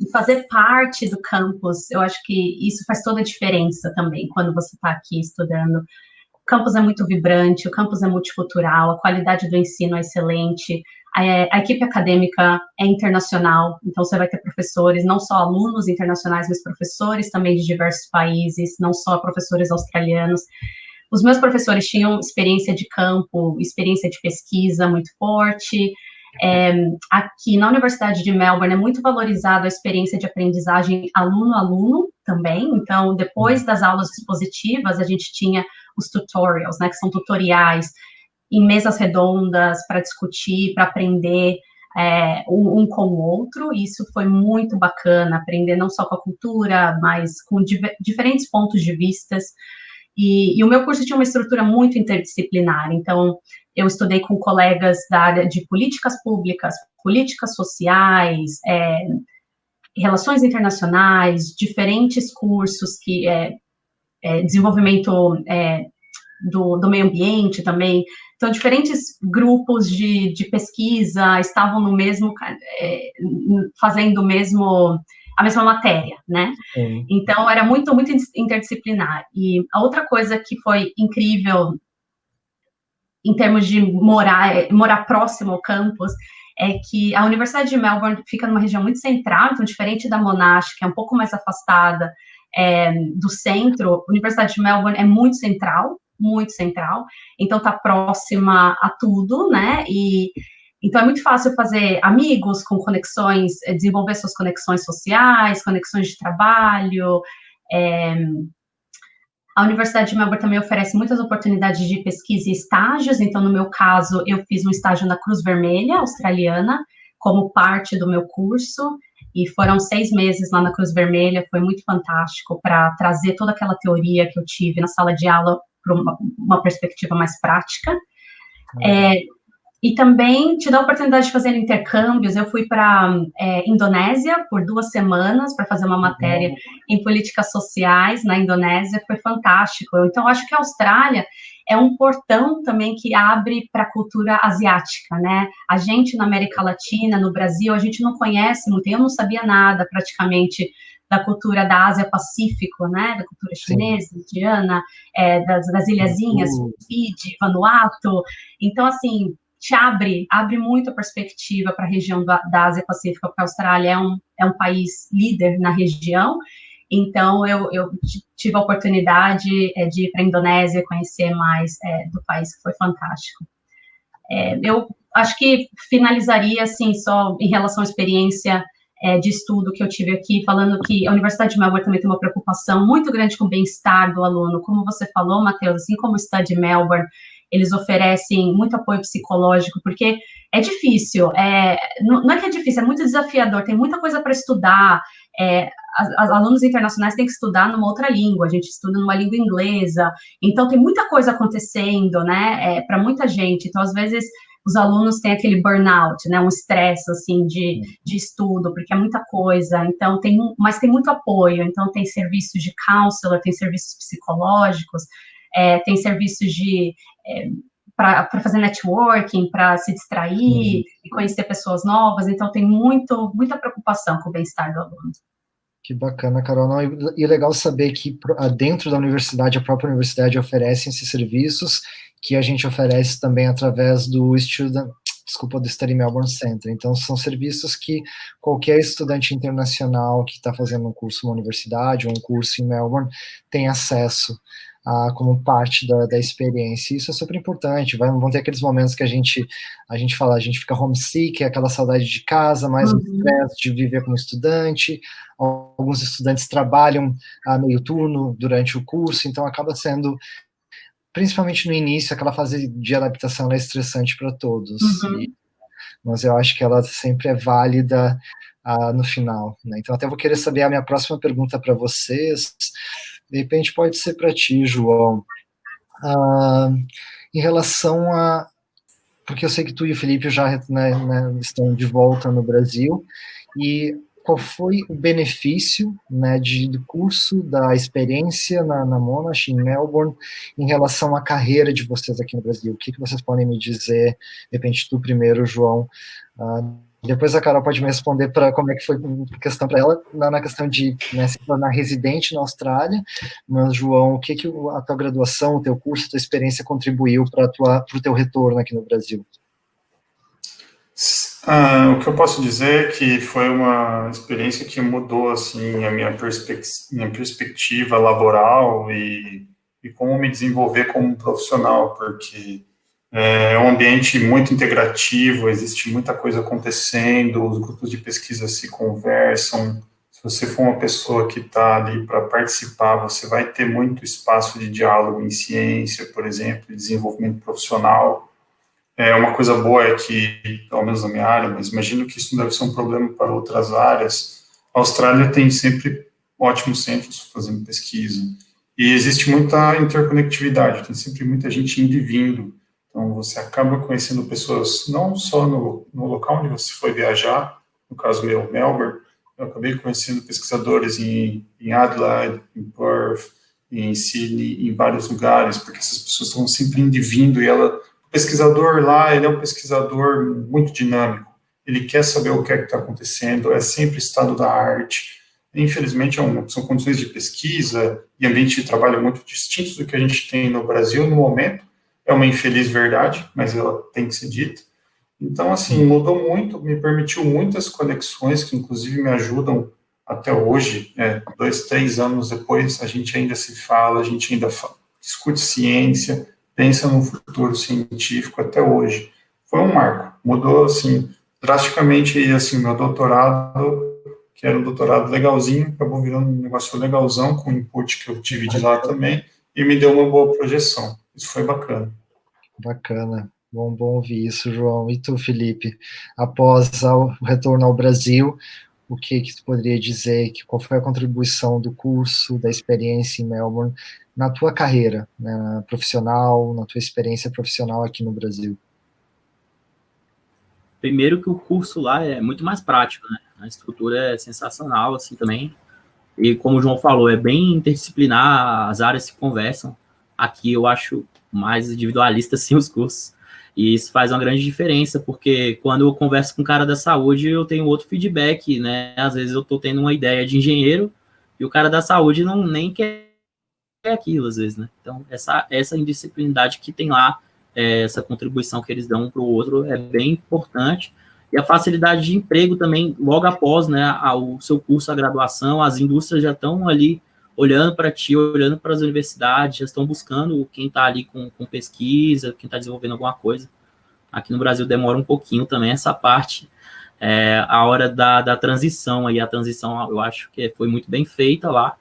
e fazer parte do campus. Eu acho que isso faz toda a diferença também, quando você está aqui estudando. O campus é muito vibrante, o campus é multicultural, a qualidade do ensino é excelente, a equipe acadêmica é internacional, então você vai ter professores, não só alunos internacionais, mas professores também de diversos países, não só professores australianos. Os meus professores tinham experiência de campo, experiência de pesquisa muito forte. Aqui na Universidade de Melbourne é muito valorizada a experiência de aprendizagem aluno-aluno também, então depois das aulas expositivas a gente tinha os tutorials, né, que são tutoriais em mesas redondas para discutir, para aprender um com o outro. Isso foi muito bacana, aprender não só com a cultura, mas com diferentes pontos de vistas. E o meu curso tinha uma estrutura muito interdisciplinar, então eu estudei com colegas da área de políticas públicas, políticas sociais, relações internacionais, diferentes cursos que desenvolvimento do meio ambiente também. Então, diferentes grupos de pesquisa estavam no mesmo, fazendo o mesmo, a mesma matéria, né? Sim. Então, era muito, muito interdisciplinar. E a outra coisa que foi incrível em termos de morar próximo ao campus, é que a Universidade de Melbourne fica numa região muito central, então, diferente da Monash, que é um pouco mais afastada do centro, a Universidade de Melbourne é muito central, então está próxima a tudo, né, e então é muito fácil fazer amigos com conexões, desenvolver suas conexões sociais, conexões de trabalho. A Universidade de Melbourne também oferece muitas oportunidades de pesquisa e estágios, então, no meu caso, eu fiz um estágio na Cruz Vermelha australiana, como parte do meu curso, e foram 6 meses lá na Cruz Vermelha, foi muito fantástico para trazer toda aquela teoria que eu tive na sala de aula para uma perspectiva mais prática. E também te dá a oportunidade de fazer intercâmbios. Eu fui para Indonésia por 2 semanas para fazer uma matéria em políticas sociais na Indonésia, foi fantástico. Então, acho que a Austrália é um portão também que abre para a cultura asiática, né? A gente na América Latina, no Brasil, a gente não conhece muito, eu não sabia nada praticamente da cultura da Ásia-Pacífico, né? Da cultura chinesa, indiana, das ilhazinhas, Fiji, Vanuatu. Então, assim, te abre muito a perspectiva para a região da Ásia-Pacífico, porque a Austrália é um país líder na região. Então, eu tive a oportunidade de ir para a Indonésia, conhecer mais do país, que foi fantástico. Eu acho que finalizaria, assim, só em relação à experiência de estudo que eu tive aqui, falando que a Universidade de Melbourne também tem uma preocupação muito grande com o bem-estar do aluno. Como você falou, Matheus, assim como o Study Melbourne, eles oferecem muito apoio psicológico, porque é difícil, não é que é difícil, é muito desafiador, tem muita coisa para estudar, os alunos internacionais têm que estudar numa outra língua, a gente estuda numa língua inglesa, então tem muita coisa acontecendo, né, para muita gente, então às vezes os alunos têm aquele burnout, né, um estresse, assim, de estudo, porque é muita coisa, então mas tem muito apoio, então tem serviços de counselor, tem serviços psicológicos, tem serviços para fazer networking, para se distrair e conhecer pessoas novas, então tem muita preocupação com o bem-estar do aluno. Que bacana, Carol. Não, e é legal saber que dentro da universidade, a própria universidade oferece esses serviços que a gente oferece também através do Study Melbourne Center. Então, são serviços que qualquer estudante internacional que está fazendo um curso na universidade ou um curso em Melbourne tem acesso como parte da experiência. Isso é super importante. Vão ter aqueles momentos que a gente fica homesick, aquela saudade de casa, mais um estresse de viver como estudante. Alguns estudantes trabalham a meio turno durante o curso, então acaba sendo, principalmente no início, aquela fase de adaptação é estressante para todos. Mas eu acho que ela sempre é válida no final, né? Então até vou querer saber a minha próxima pergunta para vocês. De repente pode ser para ti, João. Em relação porque eu sei que tu e o Felipe já estão de volta no Brasil, e qual foi o benefício, né, do curso, da experiência na Monash, em Melbourne, em relação à carreira de vocês aqui no Brasil? O que vocês podem me dizer? De repente, tu primeiro, João. Depois a Carol pode me responder para como é que foi a questão para ela, na questão de se tornar residente na Austrália. Mas, João, o que a tua graduação, o teu curso, a tua experiência contribuiu para o teu retorno aqui no Brasil? O que eu posso dizer é que foi uma experiência que mudou assim, a minha perspectiva laboral e como me desenvolver como profissional, porque é um ambiente muito integrativo, existe muita coisa acontecendo, os grupos de pesquisa se conversam. Se você for uma pessoa que está ali para participar, você vai ter muito espaço de diálogo em ciência, por exemplo, desenvolvimento profissional. Uma coisa boa é que, pelo menos na minha área, mas imagino que isso não deve ser um problema para outras áreas, a Austrália tem sempre ótimos centros fazendo pesquisa, e existe muita interconectividade, tem sempre muita gente indo e vindo, então você acaba conhecendo pessoas não só no local onde você foi viajar, no caso meu, Melbourne, eu acabei conhecendo pesquisadores em Adelaide, em Perth, em Sydney, em vários lugares, porque essas pessoas estão sempre indo e vindo, e o pesquisador lá, ele é um pesquisador muito dinâmico, ele quer saber o que é que está acontecendo, é sempre estado da arte, infelizmente, são condições de pesquisa e ambiente de trabalho muito distintos do que a gente tem no Brasil no momento. É uma infeliz verdade, mas ela tem que ser dita. Então, assim, mudou muito, me permitiu muitas conexões que, inclusive, me ajudam até hoje, 2, 3 anos depois, a gente ainda se fala, a gente ainda discute ciência, pensa no futuro científico até hoje. Foi um marco, mudou, assim, drasticamente, e, assim, meu doutorado, que era um doutorado legalzinho, acabou virando um negócio legalzão, com o input que eu tive de lá também, e me deu uma boa projeção. Isso foi bacana. Bacana. Bom ouvir isso, João. E tu, Felipe, após o retorno ao Brasil, o que tu poderia dizer, qual foi a contribuição do curso, da experiência em Melbourne, na tua carreira, né, profissional, na tua experiência profissional aqui no Brasil? Primeiro que o curso lá é muito mais prático, né? A estrutura é sensacional, assim, também. E como o João falou, é bem interdisciplinar, as áreas se conversam. Aqui eu acho mais individualista, assim, os cursos. E isso faz uma grande diferença, porque quando eu converso com um cara da saúde, eu tenho outro feedback, né? Às vezes eu tô tendo uma ideia de engenheiro e o cara da saúde nem quer aquilo, às vezes, né? Então, essa indisciplinaridade que tem lá, essa contribuição que eles dão um para o outro é bem importante. E a facilidade de emprego também, logo após, né, o seu curso, a graduação, as indústrias já estão ali olhando para ti, olhando para as universidades, já estão buscando quem está ali com pesquisa, quem está desenvolvendo alguma coisa. Aqui no Brasil demora um pouquinho também essa parte, a hora da transição, aí a transição eu acho que foi muito bem feita lá.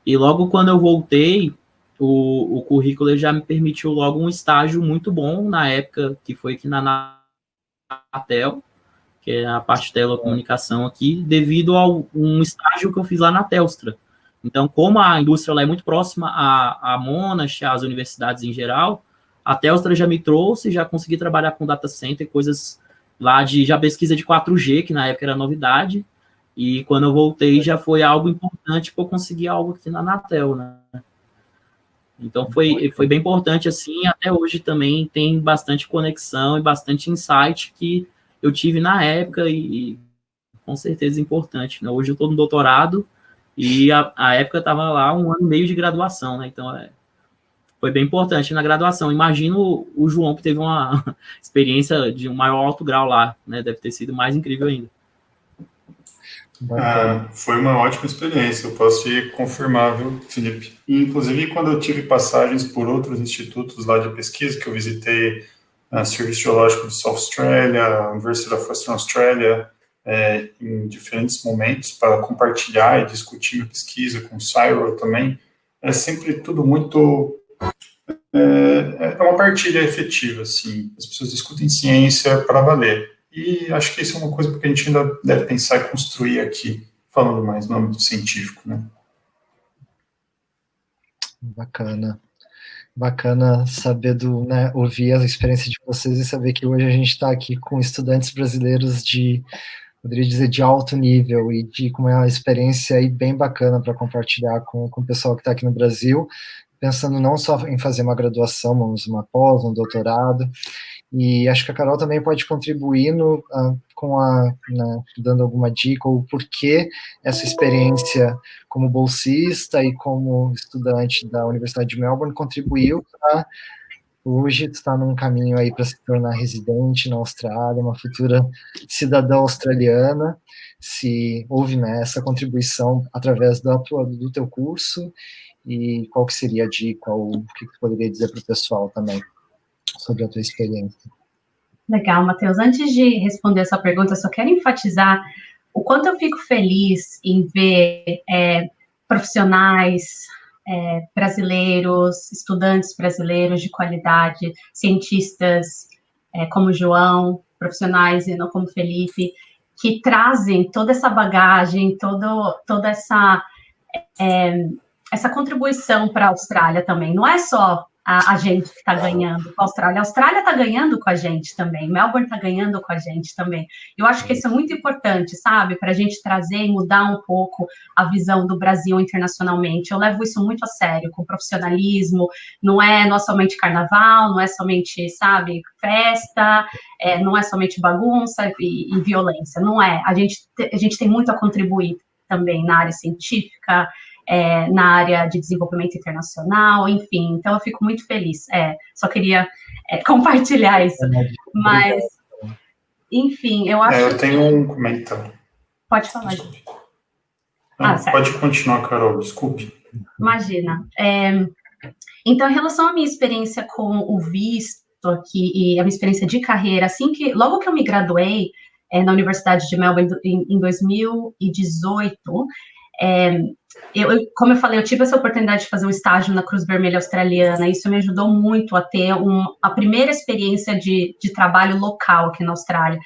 E logo quando eu voltei, o currículo já me permitiu logo um estágio muito bom na época, que foi aqui na Anatel, que é a parte de telecomunicação aqui, devido a um estágio que eu fiz lá na Telstra. Então, como a indústria lá é muito próxima à Monash, às universidades em geral, a Telstra já me trouxe, já consegui trabalhar com data center, coisas lá já pesquisa de 4G, que na época era novidade, e quando eu voltei já foi algo importante para eu conseguir algo aqui na Anatel, né? Então, foi bem importante, assim, até hoje também tem bastante conexão e bastante insight que eu tive na época e com certeza importante, né? Hoje eu estou no doutorado e a época estava lá 1 ano e meio de graduação, né? Então, foi bem importante na graduação. Imagino o João, que teve uma experiência de um maior alto grau lá, né? Deve ter sido mais incrível ainda. Foi uma ótima experiência, eu posso te confirmar, viu, Felipe? E, inclusive, quando eu tive passagens por outros institutos lá de pesquisa, que eu visitei Serviço Geológico de South Australia, a University of Western Australia, em diferentes momentos, para compartilhar e discutir a pesquisa com o CSIRO também, é sempre tudo muito... É uma partilha efetiva, assim, as pessoas discutem ciência para valer. E acho que isso é uma coisa que a gente ainda deve pensar e construir aqui, falando mais no âmbito científico, né? Bacana saber né, ouvir a experiência de vocês e saber que hoje a gente está aqui com estudantes brasileiros poderia dizer, de alto nível e com uma experiência aí bem bacana para compartilhar com o pessoal que está aqui no Brasil, pensando não só em fazer uma graduação, mas uma pós, um doutorado. E acho que a Carol também pode contribuir dando alguma dica ou por que essa experiência como bolsista e como estudante da Universidade de Melbourne contribuiu para hoje estar num caminho aí para se tornar residente na Austrália, uma futura cidadã australiana, se houve, né, essa contribuição através do teu curso e qual que seria a dica ou o que tu poderia dizer para o pessoal também sobre a tua experiência. Legal, Matheus. Antes de responder essa pergunta, eu só quero enfatizar o quanto eu fico feliz em ver profissionais brasileiros, estudantes brasileiros de qualidade, cientistas como o João, profissionais como o Felipe, que trazem toda essa bagagem, toda essa contribuição para a Austrália também. Não é só a gente que está ganhando com a Austrália está ganhando com a gente também, Melbourne está ganhando com a gente também. Eu acho que isso é muito importante, sabe, para a gente trazer e mudar um pouco a visão do Brasil internacionalmente. Eu levo isso muito a sério, com profissionalismo, não é somente carnaval, não é somente, sabe, festa, não é somente bagunça e violência, não é. A gente tem muito a contribuir também na área científica, na área de desenvolvimento internacional, enfim, então eu fico muito feliz. Só queria compartilhar isso, mas, enfim, eu acho eu tenho um comentário. Pode falar, gente. Pode continuar, Carol, desculpe. Imagina. Então, em relação à minha experiência com o visto aqui e a minha experiência de carreira, logo que eu me graduei na Universidade de Melbourne em 2018, como eu falei, eu tive essa oportunidade de fazer um estágio na Cruz Vermelha Australiana, e isso me ajudou muito a ter a primeira experiência de trabalho local aqui na Austrália.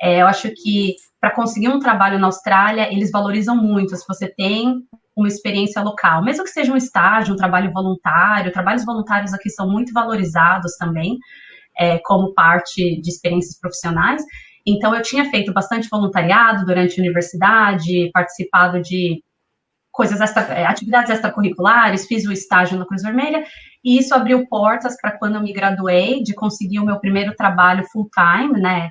Eu acho que para conseguir um trabalho na Austrália, eles valorizam muito se você tem uma experiência local, mesmo que seja um estágio, um trabalho voluntário. Trabalhos voluntários aqui são muito valorizados também, como parte de experiências profissionais. Então, eu tinha feito bastante voluntariado durante a universidade, participado de atividades extracurriculares, fiz o estágio na Cruz Vermelha, e isso abriu portas para quando eu me graduei, de conseguir o meu primeiro trabalho full-time, né,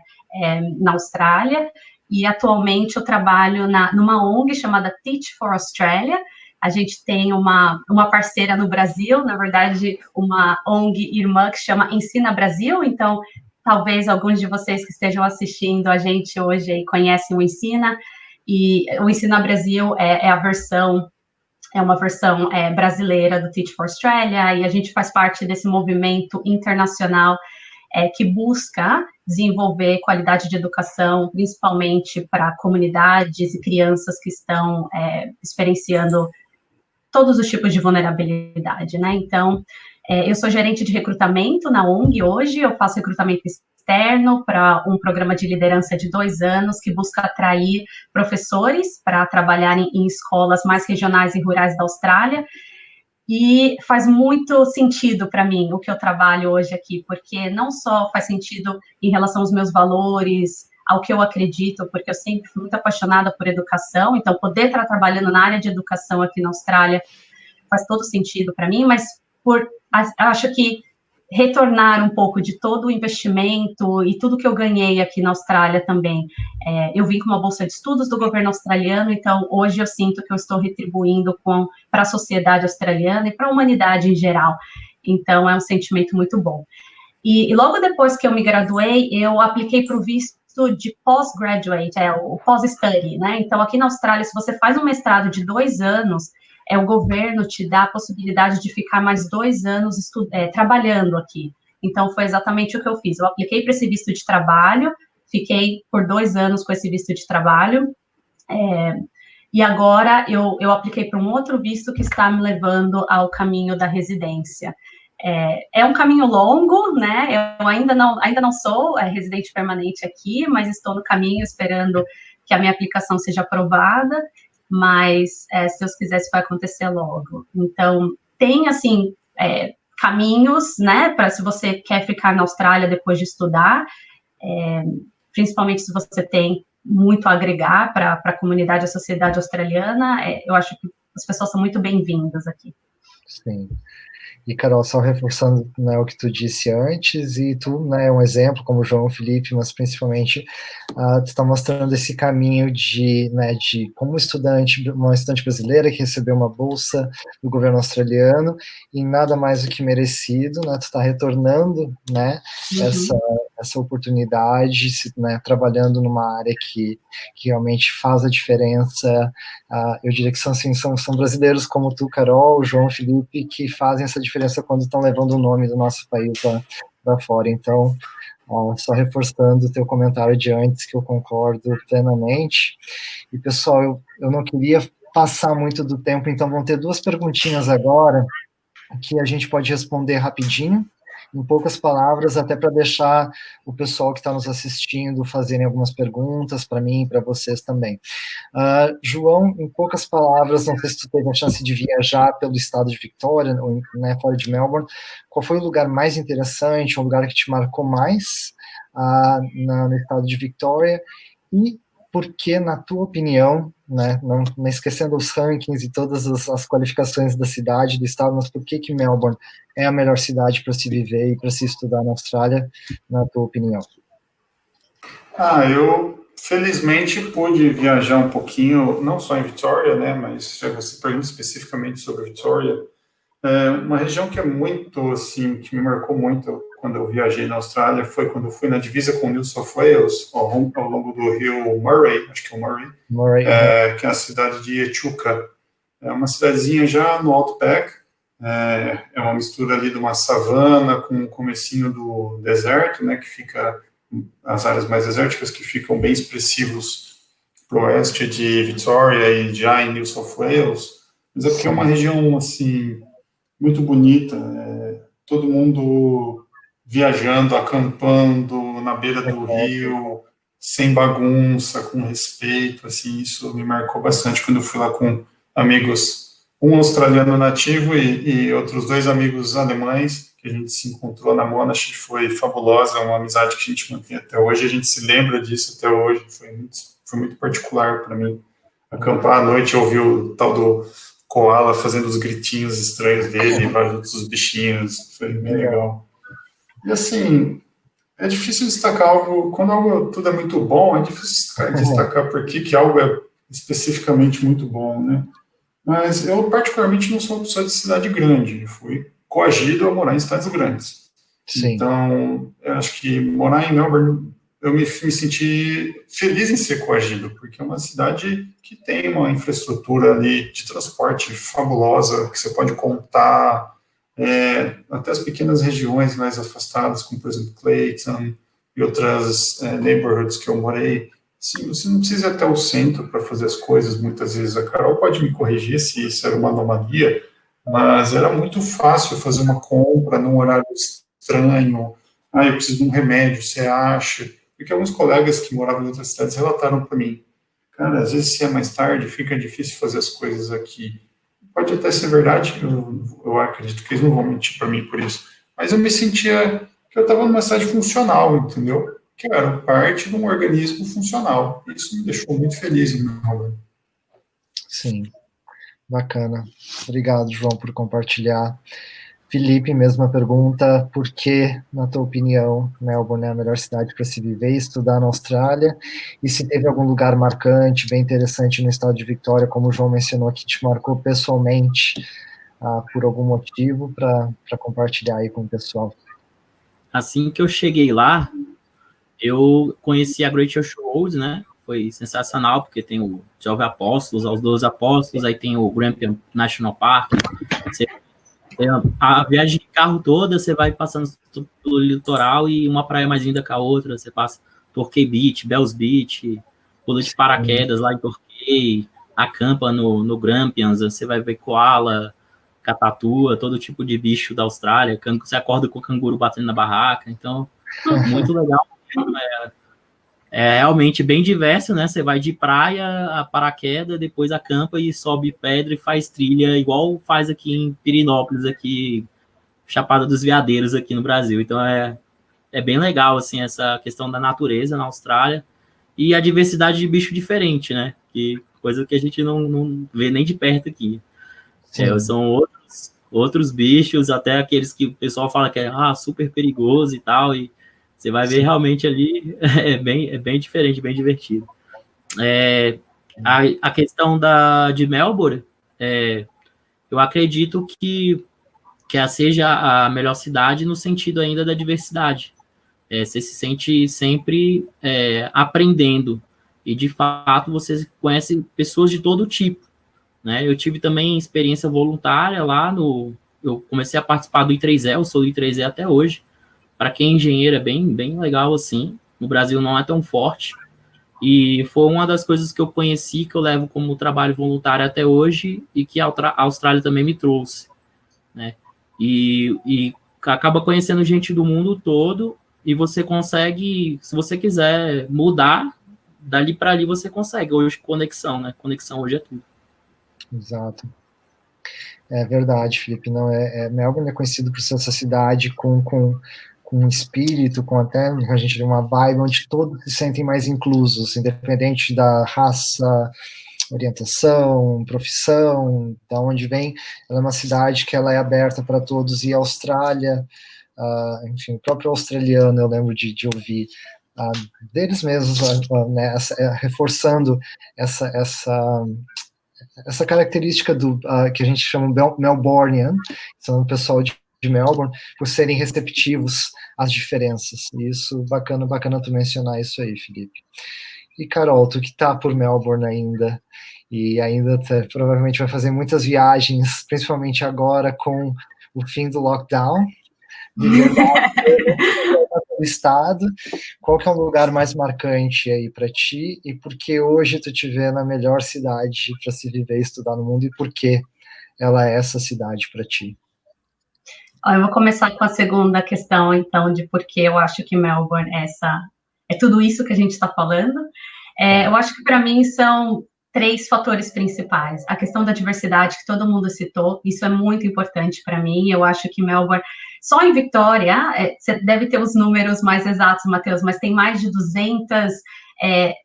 na Austrália, e atualmente eu trabalho numa ONG chamada Teach for Australia. A gente tem uma parceira no Brasil, na verdade, uma ONG irmã que chama Ensina Brasil, então talvez alguns de vocês que estejam assistindo a gente hoje aí conhecem o Ensina, e o Ensina Brasil é uma versão brasileira do Teach for Australia, e a gente faz parte desse movimento internacional que busca desenvolver qualidade de educação, principalmente para comunidades e crianças que estão experienciando todos os tipos de vulnerabilidade, né? Então, eu sou gerente de recrutamento na ONG hoje, eu faço recrutamento externo para um programa de liderança de 2 anos que busca atrair professores para trabalharem em escolas mais regionais e rurais da Austrália. E faz muito sentido para mim o que eu trabalho hoje aqui, porque não só faz sentido em relação aos meus valores, ao que eu acredito, porque eu sempre fui muito apaixonada por educação, então poder estar trabalhando na área de educação aqui na Austrália faz todo sentido para mim, mas acho que retornar um pouco de todo o investimento e tudo que eu ganhei aqui na Austrália também. Eu vim com uma bolsa de estudos do governo australiano, então hoje eu sinto que eu estou retribuindo para a sociedade australiana e para a humanidade em geral. Então é um sentimento muito bom. E logo depois que eu me graduei, eu apliquei para o visto de postgraduate, o post-study, né? Então aqui na Austrália, se você faz um mestrado de 2 anos, o governo te dá a possibilidade de ficar mais 2 anos trabalhando aqui. Então, foi exatamente o que eu fiz. Eu apliquei para esse visto de trabalho, fiquei por 2 anos com esse visto de trabalho, e agora eu apliquei para um outro visto que está me levando ao caminho da residência. É um caminho longo, né? Eu ainda não sou residente permanente aqui, mas estou no caminho esperando que a minha aplicação seja aprovada, mas se Deus quiser isso vai acontecer logo. Então, tem, assim, caminhos, né, para se você quer ficar na Austrália depois de estudar, principalmente se você tem muito a agregar para a comunidade e a sociedade australiana, eu acho que as pessoas são muito bem-vindas aqui. Sim. E, Carol, só reforçando, né, o que tu disse antes, e tu, né, é um exemplo, como o João Felipe, mas principalmente tu está mostrando esse caminho de como uma estudante brasileira que recebeu uma bolsa do governo australiano, e nada mais do que merecido, né, tu está retornando, né, essa oportunidade, né, trabalhando numa área que realmente faz a diferença. Eu diria que são brasileiros como tu, Carol, o João Felipe, que fazem essa diferença quando estão levando o nome do nosso país para fora. Então, só reforçando o teu comentário de antes, que eu concordo plenamente. E, pessoal, eu não queria passar muito do tempo, então vão ter 2 perguntinhas agora, que a gente pode responder rapidinho, em poucas palavras, até para deixar o pessoal que está nos assistindo fazerem algumas perguntas para mim e para vocês também. João, em poucas palavras, não sei se tu teve a chance de viajar pelo estado de Victoria, ou, né, fora de Melbourne, qual foi o lugar mais interessante, um lugar que te marcou mais no estado de Victoria, e por que, na tua opinião, né, não esquecendo os rankings e todas as qualificações da cidade, do estado, mas por que Melbourne é a melhor cidade para se viver e para se estudar na Austrália, na tua opinião? felizmente pude viajar um pouquinho, não só em Vitória, né, mas se você pergunta especificamente sobre Vitória, uma região que é muito, assim, que me marcou muito quando eu viajei na Austrália foi quando eu fui na divisa com New South Wales, ao longo do rio Murray, acho que é o Murray, que é a cidade de Echuca. É uma cidadezinha já no Outback, é uma mistura ali de uma savana com um comecinho do deserto, né, que fica, as áreas mais desérticas que ficam bem expressivos para o oeste de Vitória e já em New South Wales, mas é porque é uma região, assim, muito bonita, todo mundo viajando, acampando na beira do rio, sem bagunça, com respeito, assim, isso me marcou bastante quando eu fui lá com amigos, um australiano nativo e outros 2 amigos alemães, que a gente se encontrou na Monash, foi fabulosa, uma amizade que a gente mantém até hoje, a gente se lembra disso até hoje, foi muito particular para mim, acampar à noite, ouvir o tal do koala fazendo os gritinhos estranhos dele e vários outros bichinhos, foi bem legal. E assim, é difícil destacar algo, quando tudo é muito bom, é difícil destacar por que algo é especificamente muito bom, né? Mas eu particularmente não sou uma pessoa de cidade grande, eu fui coagido a morar em cidades grandes. Sim. Então, eu acho que morar em Melbourne, eu me senti feliz em ser coagido, porque é uma cidade que tem uma infraestrutura ali de transporte fabulosa, que você pode contar, até as pequenas regiões mais afastadas, como, por exemplo, Clayton e outras neighborhoods que eu morei. Sim, você não precisa ir até o centro para fazer as coisas, muitas vezes. A Carol pode me corrigir se isso era uma anomalia, mas era muito fácil fazer uma compra num horário estranho. Eu preciso de um remédio, você acha? Porque alguns colegas que moravam em outras cidades relataram para mim, cara, às vezes se é mais tarde, fica difícil fazer as coisas aqui. Pode até ser verdade, eu acredito que eles não vão mentir para mim por isso, mas eu me sentia que eu estava numa cidade funcional, entendeu? Que era parte de um organismo funcional. Isso me deixou muito feliz em Melbourne. Sim, bacana. Obrigado, João, por compartilhar. Felipe, mesma pergunta, por que, na tua opinião, Melbourne é a melhor cidade para se viver e estudar na Austrália? E se teve algum lugar marcante, bem interessante no estado de Vitória, como o João mencionou, que te marcou pessoalmente, por algum motivo, para compartilhar aí com o pessoal? Assim que eu cheguei lá, eu conheci a Great Ocean Road, né? Foi sensacional, porque tem o 12 Apóstolos, os 12 Apóstolos, aí tem o Grampian National Park. A viagem de carro toda, você vai passando pelo litoral e uma praia mais linda que a outra. Você passa Torquay Beach, Bells Beach, pula de paraquedas lá em Torquay, acampa no Grampians, você vai ver koala, catatua, todo tipo de bicho da Austrália. Você acorda com o canguru batendo na barraca. Então, muito legal. É realmente bem diverso, né? Você vai de praia a paraquedas, depois acampa e sobe pedra e faz trilha, igual faz aqui em Pirinópolis, aqui, Chapada dos Veadeiros, aqui no Brasil. Então, é bem legal, assim, essa questão da natureza na Austrália e a diversidade de bicho diferente, né? Que coisa que a gente não vê nem de perto aqui. São outros bichos, até aqueles que o pessoal fala que é super perigoso e tal, e você vai ver realmente ali, é bem diferente, bem divertido. A questão de Melbourne, eu acredito que seja a melhor cidade no sentido ainda da diversidade. Você se sente sempre aprendendo, e de fato você conhece pessoas de todo tipo, né? Eu tive também experiência voluntária lá eu comecei a participar do I3E, eu sou do I3E até hoje. Para quem é engenheiro é bem legal, assim. No Brasil não é tão forte. E foi uma das coisas que eu conheci, que eu levo como trabalho voluntário até hoje, e que a Austrália também me trouxe, né? E acaba conhecendo gente do mundo todo, e você consegue, se você quiser mudar, dali para ali você consegue. Hoje, conexão, né? Conexão hoje é tudo. Exato. É verdade, Felipe. Não, Melbourne é conhecido por ser essa cidade com um espírito, com até a gente tem uma vibe onde todos se sentem mais inclusos, independente da raça, orientação, profissão, da onde vem. Ela é uma cidade que ela é aberta para todos, e a Austrália, enfim, o próprio australiano, eu lembro de ouvir deles mesmos, né, reforçando essa característica que a gente chama Melbourneian, são o pessoal de Melbourne, por serem receptivos às diferenças. E isso, bacana tu mencionar isso aí, Felipe. E Carol, tu que tá por Melbourne ainda, e ainda provavelmente vai fazer muitas viagens, principalmente agora com o fim do lockdown, do estado, qual que é o lugar mais marcante aí para ti, e por que hoje tu te vê na melhor cidade para se viver e estudar no mundo, e por que ela é essa cidade para ti? Eu vou começar com a segunda questão, então, de por que eu acho que Melbourne é tudo isso que a gente está falando. Eu acho que, para mim, são 3 fatores principais. A questão da diversidade, que todo mundo citou, isso é muito importante para mim. Eu acho que Melbourne, só em Victoria, você deve ter os números mais exatos, Matheus, mas tem mais de 200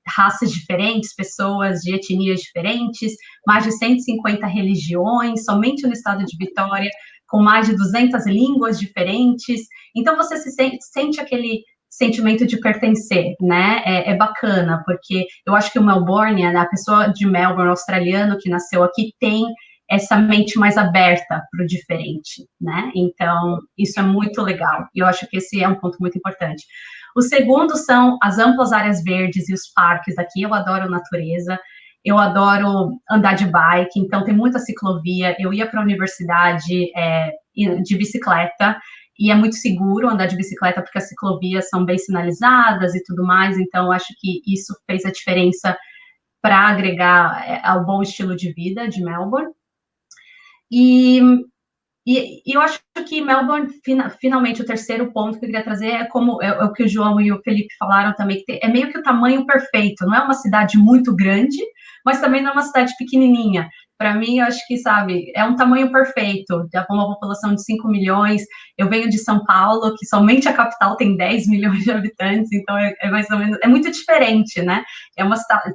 raças diferentes, pessoas de etnias diferentes, mais de 150 religiões, somente no estado de Vitória, com mais de 200 línguas diferentes. Então, você sente aquele sentimento de pertencer, né? É bacana, porque eu acho que o Melbourne, né, a pessoa de Melbourne, australiano, que nasceu aqui, tem essa mente mais aberta para o diferente, né? Então, isso é muito legal. E eu acho que esse é um ponto muito importante. O segundo são as amplas áreas verdes e os parques aqui. Eu adoro natureza. Eu adoro andar de bike, então tem muita ciclovia. Eu ia para a universidade de bicicleta, e é muito seguro andar de bicicleta, porque as ciclovias são bem sinalizadas e tudo mais, então acho que isso fez a diferença para agregar ao bom estilo de vida de Melbourne. E eu acho que Melbourne, finalmente, o terceiro ponto que eu queria trazer é o que o João e o Felipe falaram também, que é meio que o tamanho perfeito. Não é uma cidade muito grande, mas também não é uma cidade pequenininha. Para mim, eu acho que, sabe, é um tamanho perfeito. Já com uma população de 5 milhões, eu venho de São Paulo, que somente a capital tem 10 milhões de habitantes, então é mais ou menos, é muito diferente, né? É uma cidade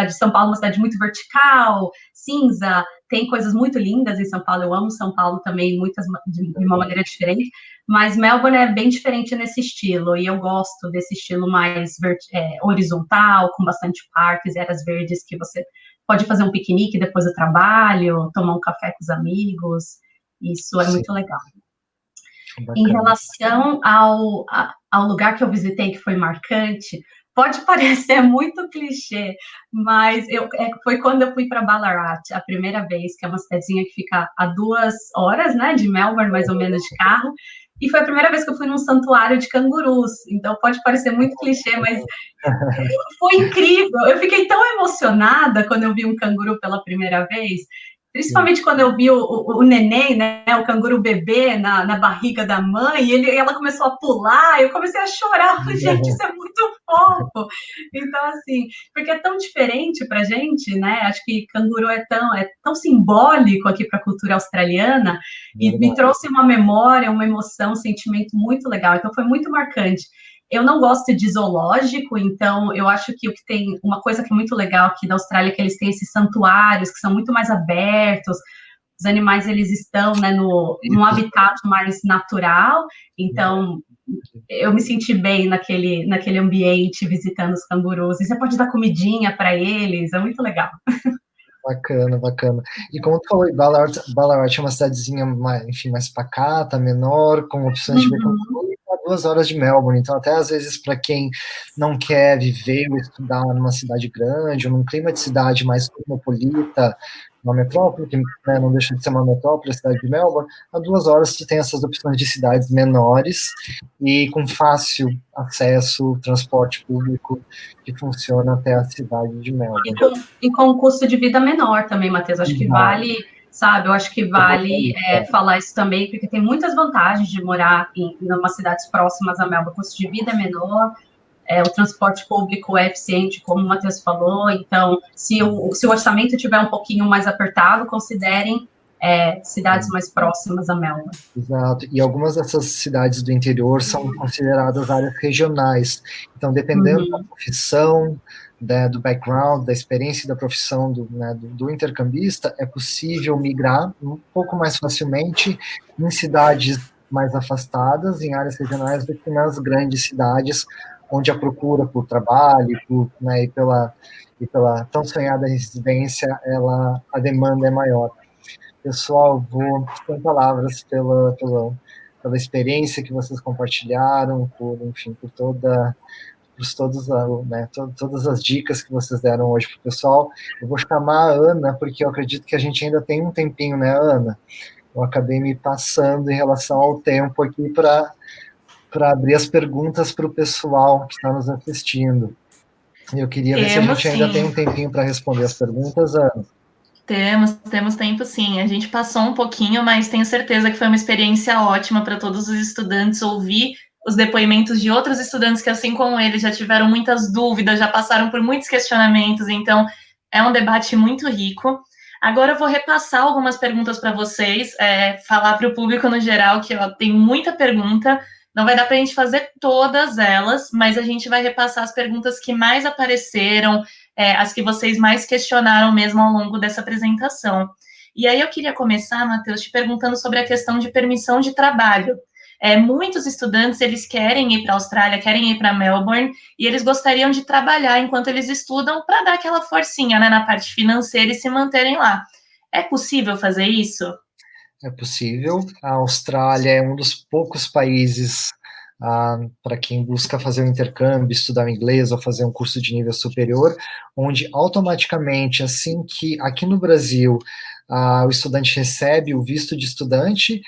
de São Paulo, uma cidade muito vertical, cinza, tem coisas muito lindas em São Paulo, eu amo São Paulo também, de uma maneira diferente, mas Melbourne é bem diferente nesse estilo, e eu gosto desse estilo mais horizontal, com bastante parques e áreas verdes, que você pode fazer um piquenique depois do trabalho, tomar um café com os amigos, isso é muito legal. Bacana. Em relação ao lugar que eu visitei, que foi marcante, pode parecer muito clichê, mas foi quando eu fui para Ballarat, a primeira vez, que é uma cidadezinha que fica a 2 horas, né, de Melbourne, mais ou menos, de carro, e foi a primeira vez que eu fui num santuário de cangurus, então pode parecer muito clichê, mas foi incrível, eu fiquei tão emocionada quando eu vi um canguru pela primeira vez, principalmente quando eu vi o neném, né, o canguru bebê na barriga da mãe, e ela começou a pular, eu comecei a chorar, gente, isso é muito fofo. Então, assim, porque é tão diferente pra gente, né, acho que canguru é tão simbólico aqui para a cultura australiana, e me trouxe uma memória, uma emoção, um sentimento muito legal, então foi muito marcante. Eu não gosto de zoológico, então eu acho que o que tem uma coisa que é muito legal aqui da Austrália é que eles têm esses santuários que são muito mais abertos, os animais eles estão, né, num habitat mais natural, então eu me senti bem naquele ambiente visitando os cangurus, e você pode dar comidinha para eles, é muito legal. Bacana. E como tu falou, Ballarat é uma cidadezinha mais pacata, menor, com opções de ver canguru, e a 2 horas de Melbourne. Então, até às vezes, para quem não quer viver ou estudar numa cidade grande, ou num clima de cidade mais cosmopolita, uma metrópole, que, né, não deixa de ser uma metrópole, a cidade de Melbourne, a 2 horas tu tem essas opções de cidades menores e com fácil acesso, transporte público que funciona até a cidade de Melbourne. E com um custo de vida menor também, Matheus, acho que vale, sabe, eu acho que vale falar isso também, porque tem muitas vantagens de morar em umas cidades próximas a Melbourne, o custo de vida é menor, o transporte público é eficiente, como o Matheus falou, então, se o orçamento estiver um pouquinho mais apertado, considerem cidades mais próximas a Melbourne. Exato, e algumas dessas cidades do interior são consideradas áreas regionais, então, dependendo da profissão, do background, da experiência e da profissão do intercambista, é possível migrar um pouco mais facilmente em cidades mais afastadas, em áreas regionais, do que nas grandes cidades, onde a procura por trabalho, né, e pela tão sonhada residência, a demanda é maior. Pessoal, vou sem palavras pela experiência que vocês compartilharam, enfim, por todas as dicas que vocês deram hoje para o pessoal. Eu vou chamar a Ana, porque eu acredito que a gente ainda tem um tempinho, né, Ana? Eu acabei me passando em relação ao tempo aqui para abrir as perguntas para o pessoal que está nos assistindo. Eu queria ver se a gente ainda tem um tempinho para responder as perguntas, Ana. Temos tempo sim. A gente passou um pouquinho, mas tenho certeza que foi uma experiência ótima para todos os estudantes ouvir os depoimentos de outros estudantes que, assim como eles, já tiveram muitas dúvidas, já passaram por muitos questionamentos, então é um debate muito rico. Agora eu vou repassar algumas perguntas para vocês, falar para o público no geral que tem muita pergunta, não vai dar para a gente fazer todas elas, mas a gente vai repassar as perguntas que mais apareceram, as que vocês mais questionaram mesmo ao longo dessa apresentação. E aí eu queria começar, Matheus, te perguntando sobre a questão de permissão de trabalho. Muitos estudantes, eles querem ir para a Austrália, querem ir para Melbourne, e eles gostariam de trabalhar enquanto eles estudam para dar aquela forcinha, né, na parte financeira e se manterem lá. É possível fazer isso? É possível. A Austrália é um dos poucos países para quem busca fazer um intercâmbio, estudar o inglês ou fazer um curso de nível superior, onde automaticamente, assim que aqui no Brasil o estudante recebe o visto de estudante,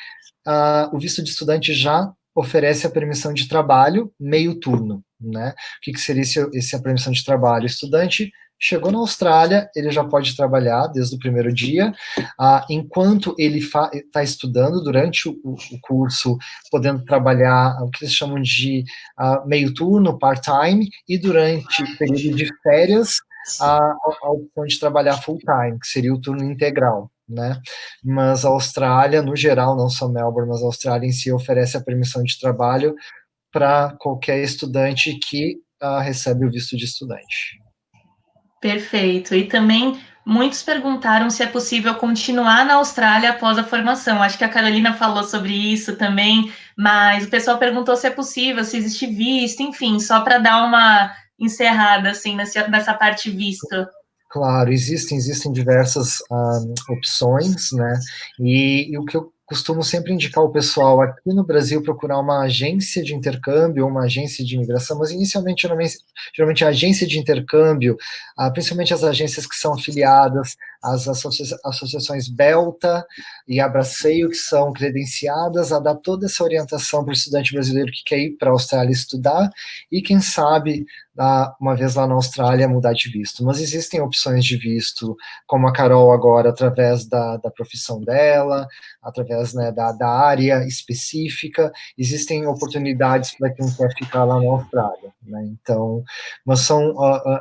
o visto de estudante já oferece a permissão de trabalho meio turno, né? O que seria essa permissão de trabalho? O estudante chegou na Austrália, ele já pode trabalhar desde o primeiro dia, enquanto ele está estudando durante o curso, podendo trabalhar o que eles chamam de meio turno, part-time, e durante o período de férias, a opção de trabalhar full-time, que seria o turno integral, né? Mas a Austrália, no geral, não só Melbourne, mas a Austrália em si oferece a permissão de trabalho para qualquer estudante que recebe o visto de estudante. Perfeito. E também muitos perguntaram se é possível continuar na Austrália após a formação. Acho que a Carolina falou sobre isso também, mas o pessoal perguntou se é possível, se existe visto, enfim, só para dar uma encerrada assim nessa parte visto. Claro, existem diversas opções, né? E o que eu costumo sempre indicar ao pessoal aqui no Brasil procurar uma agência de intercâmbio ou uma agência de imigração, mas inicialmente, geralmente a agência de intercâmbio, principalmente as agências que são afiliadas às associações Belta e Abraceio, que são credenciadas a dar toda essa orientação para o estudante brasileiro que quer ir para a Austrália estudar e, quem sabe, uma vez lá na Austrália, mudar de visto. Mas existem opções de visto, como a Carol agora, através da profissão dela, através, né, da área específica, existem oportunidades para quem quer ficar lá na Austrália, né? Então, mas são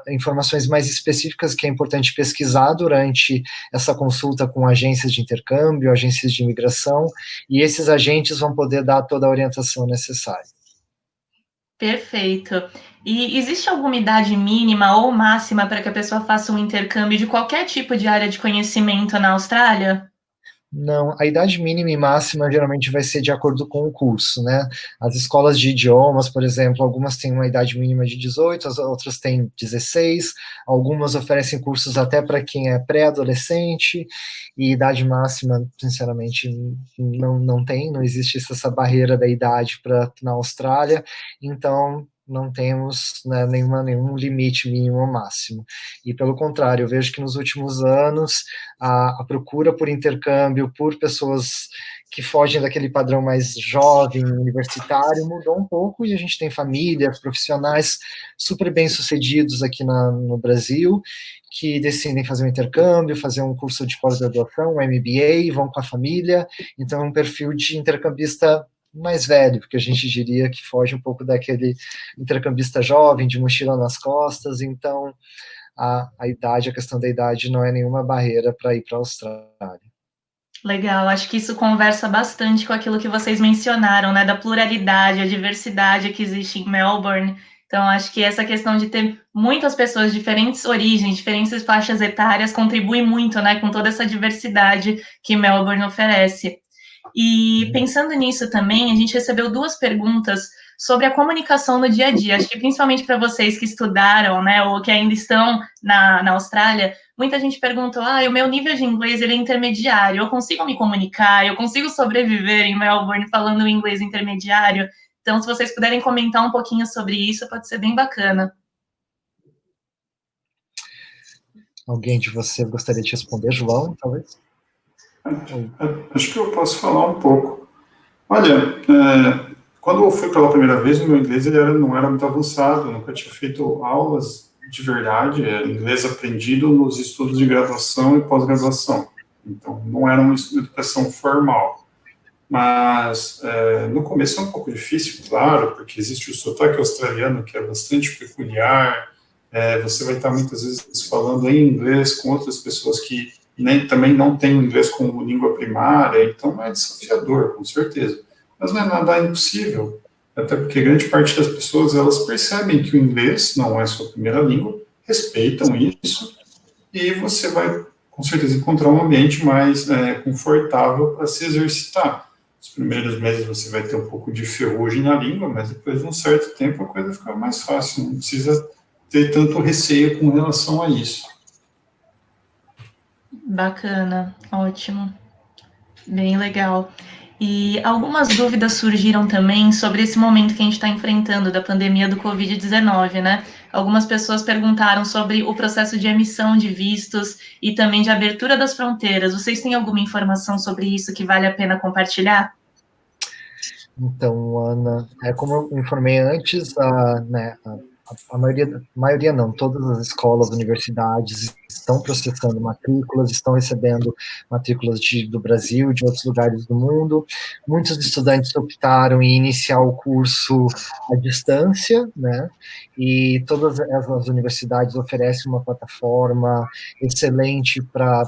informações mais específicas que é importante pesquisar durante essa consulta com agências de intercâmbio, agências de imigração, e esses agentes vão poder dar toda a orientação necessária. Perfeito. E existe alguma idade mínima ou máxima para que a pessoa faça um intercâmbio de qualquer tipo de área de conhecimento na Austrália? Não, a idade mínima e máxima geralmente vai ser de acordo com o curso, né? As escolas de idiomas, por exemplo, algumas têm uma idade mínima de 18, as outras têm 16, algumas oferecem cursos até para quem é pré-adolescente, e idade máxima, sinceramente, não existe essa barreira da idade na Austrália, então não temos, né, nenhum limite mínimo ou máximo. E, pelo contrário, eu vejo que nos últimos anos a procura por intercâmbio, por pessoas que fogem daquele padrão mais jovem, universitário, mudou um pouco, e a gente tem famílias, profissionais super bem-sucedidos aqui no Brasil, que decidem fazer um intercâmbio, fazer um curso de pós-graduação, um MBA, vão com a família, então é um perfil de intercambista mais velho, porque a gente diria que foge um pouco daquele intercambista jovem, de mochila nas costas, então a questão da idade não é nenhuma barreira para ir para a Austrália. Legal, acho que isso conversa bastante com aquilo que vocês mencionaram, né, da pluralidade, a diversidade que existe em Melbourne. Então, acho que essa questão de ter muitas pessoas de diferentes origens, diferentes faixas etárias, contribui muito, né, com toda essa diversidade que Melbourne oferece. E pensando nisso também, a gente recebeu 2 perguntas sobre a comunicação no dia a dia. Acho que principalmente para vocês que estudaram, né, ou que ainda estão na Austrália, muita gente perguntou, o meu nível de inglês ele é intermediário, eu consigo me comunicar, eu consigo sobreviver em Melbourne falando inglês intermediário? Então, se vocês puderem comentar um pouquinho sobre isso, pode ser bem bacana. Alguém de você gostaria de responder, João, talvez? Acho que eu posso falar um pouco. Olha, quando eu fui pela primeira vez, o meu inglês não era muito avançado, eu nunca tinha feito aulas de verdade, era inglês aprendido nos estudos de graduação e pós-graduação. Então, não era uma educação formal. Mas, no começo é um pouco difícil, claro, porque existe o sotaque australiano, que é bastante peculiar, você vai estar muitas vezes falando em inglês com outras pessoas que também não têm inglês como língua primária, então é desafiador, com certeza. Mas não é nada impossível, até porque grande parte das pessoas, elas percebem que o inglês não é sua primeira língua, respeitam isso, e você vai, com certeza, encontrar um ambiente mais confortável para se exercitar. Os primeiros meses você vai ter um pouco de ferrugem na língua, mas depois de um certo tempo a coisa fica mais fácil, não precisa ter tanto receio com relação a isso. Bacana, ótimo, bem legal. E algumas dúvidas surgiram também sobre esse momento que a gente está enfrentando da pandemia do Covid-19, né? Algumas pessoas perguntaram sobre o processo de emissão de vistos e também de abertura das fronteiras. Vocês têm alguma informação sobre isso que vale a pena compartilhar? Então, Ana, como eu informei antes, a maioria não, todas as escolas, universidades estão processando matrículas, estão recebendo matrículas do Brasil e de outros lugares do mundo. Muitos estudantes optaram em iniciar o curso à distância, né? E todas as universidades oferecem uma plataforma excelente para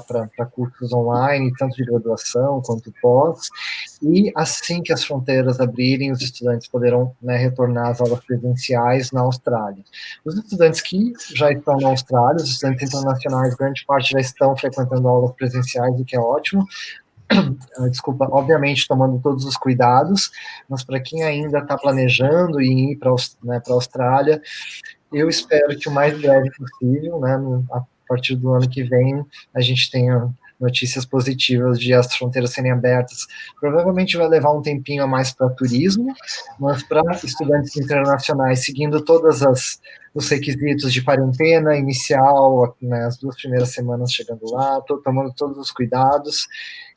cursos online, tanto de graduação quanto pós. E assim que as fronteiras abrirem, os estudantes poderão, né, retornar às aulas presenciais na Austrália. Os estudantes que já estão na Austrália, os estudantes internacionais, grande parte já estão frequentando aulas presenciais, o que é ótimo. Desculpa, obviamente tomando todos os cuidados, mas para quem ainda está planejando em ir para a Austrália, eu espero que o mais breve possível, né, a partir do ano que vem, a gente tenha notícias positivas de as fronteiras serem abertas. Provavelmente vai levar um tempinho a mais para turismo, mas para estudantes internacionais, seguindo todos os requisitos de quarentena inicial, né, as 2 primeiras semanas chegando lá, tomando todos os cuidados,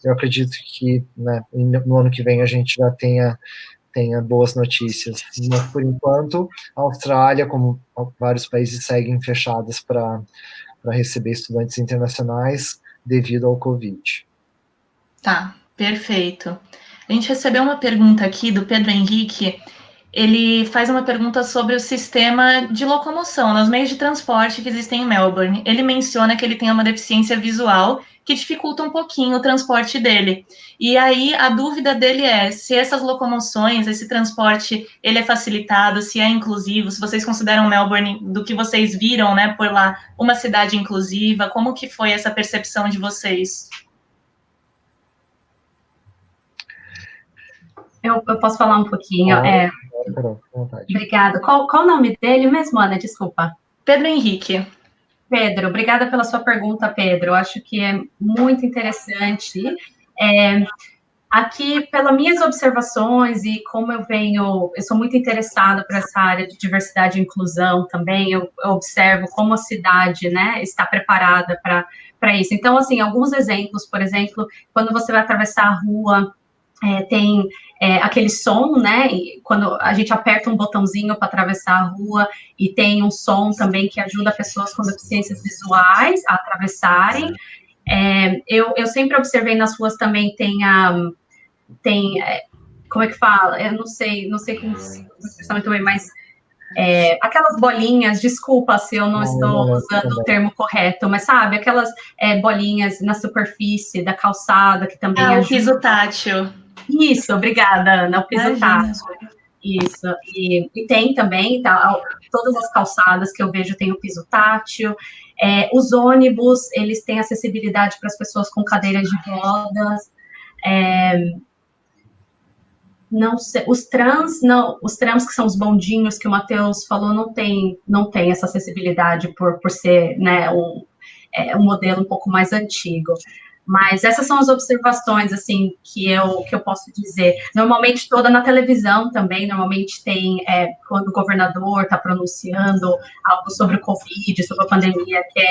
eu acredito que, né, no ano que vem a gente já tenha boas notícias. Mas, por enquanto, a Austrália, como vários países, seguem fechados para receber estudantes internacionais devido ao Covid. Tá, perfeito. A gente recebeu uma pergunta aqui do Pedro Henrique. Ele faz uma pergunta sobre o sistema de locomoção nos meios de transporte que existem em Melbourne. Ele menciona que ele tem uma deficiência visual que dificulta um pouquinho o transporte dele. E aí a dúvida dele é se essas locomoções, esse transporte, ele é facilitado, se é inclusivo, se vocês consideram Melbourne, do que vocês viram, né, por lá, uma cidade inclusiva, como que foi essa percepção de vocês? Eu posso falar um pouquinho? Obrigada. Qual o nome dele mesmo, Ana? Desculpa. Pedro Henrique. Pedro, obrigada pela sua pergunta, Pedro. Eu acho que é muito interessante. Aqui, pelas minhas observações e como eu sou muito interessada por essa área de diversidade e inclusão também, eu observo como a cidade, né, está preparada para isso. Então, assim, alguns exemplos, por exemplo, quando você vai atravessar a rua, tem aquele som, né? E quando a gente aperta um botãozinho para atravessar a rua, e tem um som também que ajuda pessoas com deficiências visuais a atravessarem. Eu sempre observei nas ruas também como é que fala? Eu não sei como se expressar muito bem, mas aquelas bolinhas, desculpa se eu não estou usando o termo correto, mas sabe, aquelas bolinhas na superfície da calçada que também o piso tátil. Isso, obrigada, Ana, o piso tátil. Isso, e tem também, todas as calçadas que eu vejo tem o piso tátil. Os ônibus, eles têm acessibilidade para as pessoas com cadeiras de rodas. Não sei, os trams que são os bondinhos que o Matheus falou não tem essa acessibilidade por ser, né, um modelo um pouco mais antigo. Mas essas são as observações, assim, que eu posso dizer. Normalmente, toda na televisão também, normalmente tem, quando o governador está pronunciando algo sobre o Covid, sobre a pandemia, que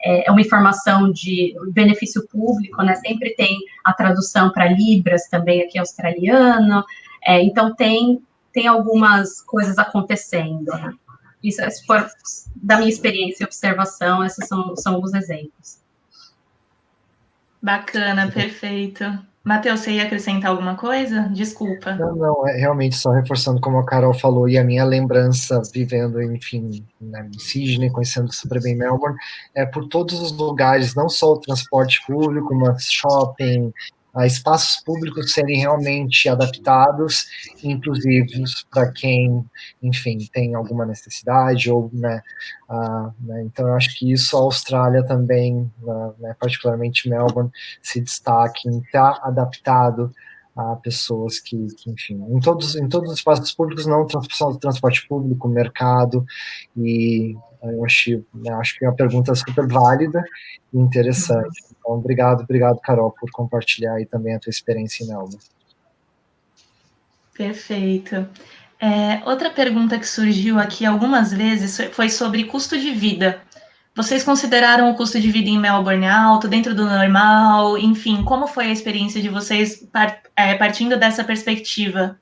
é uma informação de benefício público, né? Sempre tem a tradução para Libras também aqui australiano. Então, tem algumas coisas acontecendo, né? Isso, se for da minha experiência e observação, esses são alguns exemplos. Bacana, perfeito. Matheus, você ia acrescentar alguma coisa? Desculpa. Não, realmente só reforçando como a Carol falou, e a minha lembrança vivendo, enfim, em Sydney, conhecendo super bem Melbourne, por todos os lugares, não só o transporte público, mas shopping, espaços públicos serem realmente adaptados, inclusivos para quem, enfim, tem alguma necessidade, ou, né, então eu acho que isso a Austrália também, né, particularmente Melbourne, se destaque em estar adaptado a pessoas que enfim, em todos os espaços públicos, não só transporte público, mercado, e eu acho que é uma pergunta super válida e interessante. Então, obrigado, Carol, por compartilhar aí também a tua experiência em Melbourne. Perfeito. Outra pergunta que surgiu aqui algumas vezes foi sobre custo de vida. Vocês consideraram o custo de vida em Melbourne alto, dentro do normal? Enfim, como foi a experiência de vocês partindo dessa perspectiva?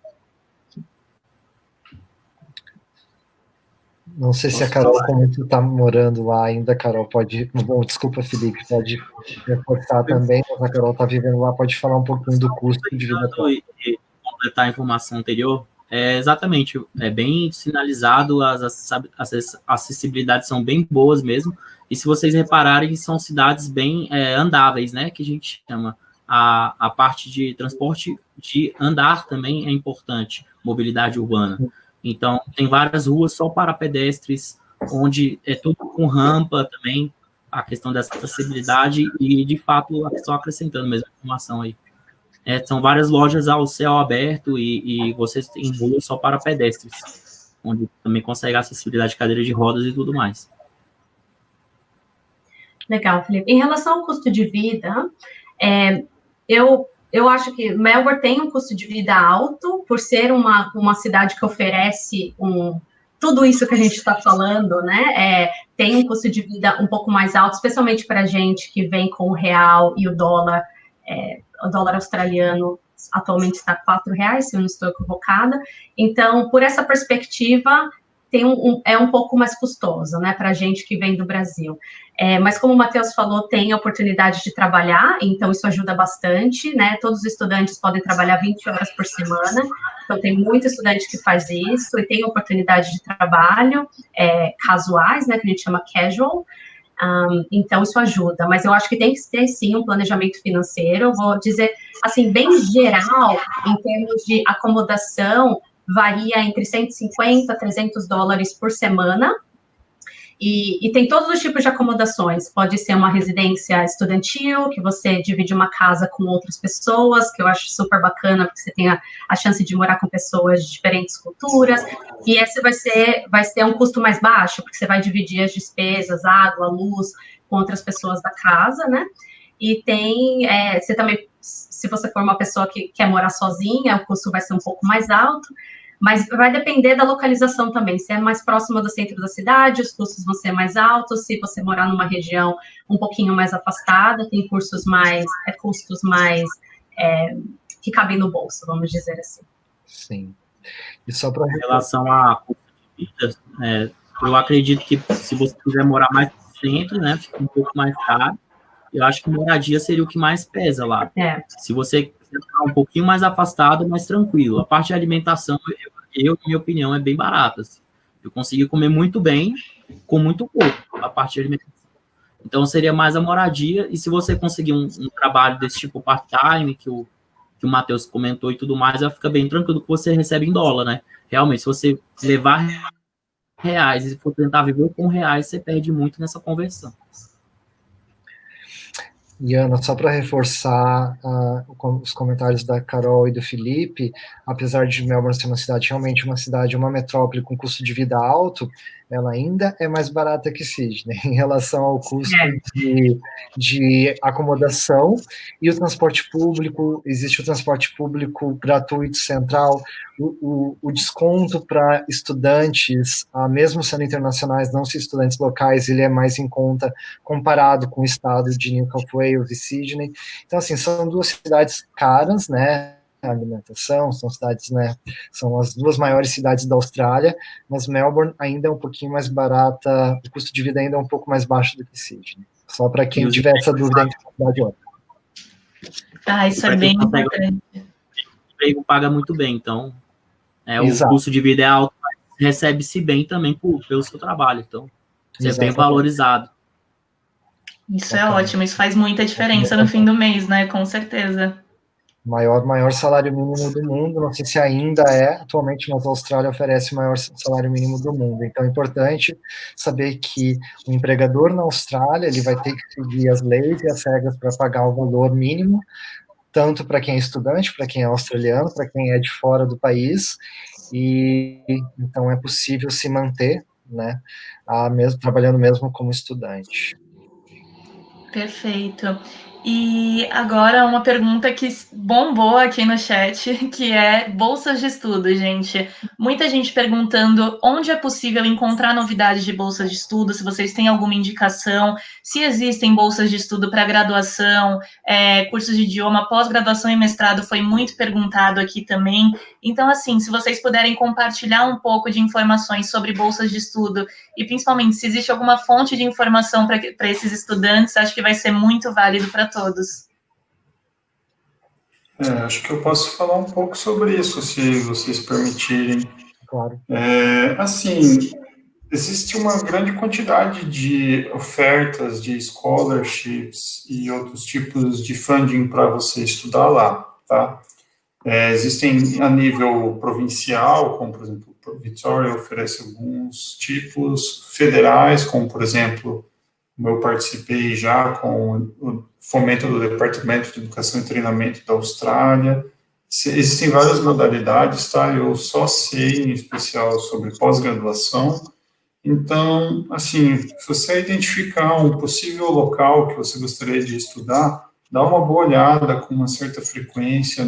Não sei se a Carol, como tu tá morando lá ainda, Carol, pode... Bom, desculpa, Felipe, pode reforçar também, mas a Carol tá vivendo lá, pode falar um pouquinho do custo de vida. E completar a informação anterior, exatamente, é bem sinalizado, as acessibilidades são bem boas mesmo, e se vocês repararem, são cidades bem andáveis, né, que a gente chama. A parte de transporte de andar também é importante, mobilidade urbana. Então, tem várias ruas só para pedestres, onde é tudo com rampa também, a questão dessa acessibilidade, e, de fato, só acrescentando mesmo a informação aí. São várias lojas ao céu aberto e vocês têm ruas só para pedestres, onde também consegue acessibilidade de cadeira de rodas e tudo mais. Legal, Felipe. Em relação ao custo de vida, eu acho que Melbourne tem um custo de vida alto, por ser uma cidade que oferece tudo isso que a gente está falando, né? Tem um custo de vida um pouco mais alto, especialmente para a gente que vem com o real e o dólar australiano atualmente está R$4, se eu não estou equivocada. Então, por essa perspectiva, é um pouco mais custoso, né, para a gente que vem do Brasil. Mas como o Matheus falou, tem a oportunidade de trabalhar, então isso ajuda bastante, né? Todos os estudantes podem trabalhar 20 horas por semana, então tem muito estudante que faz isso, e tem oportunidade de trabalho casuais, né, que a gente chama casual. Então isso ajuda, mas eu acho que tem que ter sim um planejamento financeiro. Eu vou dizer assim, bem geral, em termos de acomodação, varia entre 150 a $300 por semana. E tem todos os tipos de acomodações. Pode ser uma residência estudantil, que você divide uma casa com outras pessoas, que eu acho super bacana, porque você tem a chance de morar com pessoas de diferentes culturas. E esse vai ser um custo mais baixo, porque você vai dividir as despesas, água, luz, com outras pessoas da casa, né? E tem, você também, se você for uma pessoa que quer morar sozinha, o custo vai ser um pouco mais alto. Mas vai depender da localização também. Se é mais próximo do centro da cidade, os custos vão ser mais altos. Se você morar numa região um pouquinho mais afastada, tem custos mais que cabem no bolso, vamos dizer assim. Sim. E só para... Em relação a custo de vida, eu acredito que se você quiser morar mais no centro, né, fica um pouco mais caro. Eu acho que moradia seria o que mais pesa lá. Se você quiser ficar um pouquinho mais afastado, mais tranquilo. A parte de alimentação, na minha opinião, é bem barata. Assim. Eu consegui comer muito bem, com muito pouco, a parte de alimentação. Então, seria mais a moradia. E se você conseguir um trabalho desse tipo part-time, que o Matheus comentou e tudo mais, já fica bem tranquilo que você recebe em dólar, né? Realmente, se você levar reais e for tentar viver com reais, você perde muito nessa conversão. E, Ana, só para reforçar os comentários da Carol e do Felipe, apesar de Melbourne ser uma cidade, realmente uma metrópole com custo de vida alto, ela ainda é mais barata que Sydney, em relação ao custo de acomodação e o transporte público. Existe o transporte público gratuito central, o desconto para estudantes, mesmo sendo internacionais, não ser estudantes locais, ele é mais em conta comparado com o estado de New South Wales e Sydney. Então, assim, são duas cidades caras, né, a alimentação, são cidades, né, são as duas maiores cidades da Austrália, mas Melbourne ainda é um pouquinho mais barata, o custo de vida ainda é um pouco mais baixo do que Sydney. Só para quem tiver essa dúvida entre a cidade e outra. Isso é bem importante. O emprego paga muito bem, então o custo de vida é alto, mas recebe-se bem também pelo seu trabalho, então você é bem valorizado. Isso é ótimo, isso faz muita diferença no fim do mês, né? Com certeza. Maior salário mínimo do mundo, não sei se ainda atualmente, mas a Austrália oferece o maior salário mínimo do mundo. Então é importante saber que o empregador na Austrália, ele vai ter que seguir as leis e as regras para pagar o valor mínimo, tanto para quem é estudante, para quem é australiano, para quem é de fora do país, e então é possível se manter, né, trabalhando mesmo como estudante. Perfeito. E agora uma pergunta que bombou aqui no chat, que é bolsas de estudo, gente. Muita gente perguntando onde é possível encontrar novidades de bolsas de estudo, se vocês têm alguma indicação, se existem bolsas de estudo para graduação, cursos de idioma, pós-graduação e mestrado foi muito perguntado aqui também. Então, assim, se vocês puderem compartilhar um pouco de informações sobre bolsas de estudo e principalmente se existe alguma fonte de informação para esses estudantes, acho que vai ser muito válido para todos. Acho que eu posso falar um pouco sobre isso, se vocês permitirem. Claro. Assim, existe uma grande quantidade de ofertas de scholarships e outros tipos de funding para você estudar lá, tá? Existem a nível provincial, como, por exemplo, Vitória oferece alguns tipos federais, como, por exemplo, eu participei já com o fomento do Departamento de Educação e Treinamento da Austrália. Existem várias modalidades, tá? Eu só sei, em especial, sobre pós-graduação. Então, assim, se você identificar um possível local que você gostaria de estudar, dá uma boa olhada com uma certa frequência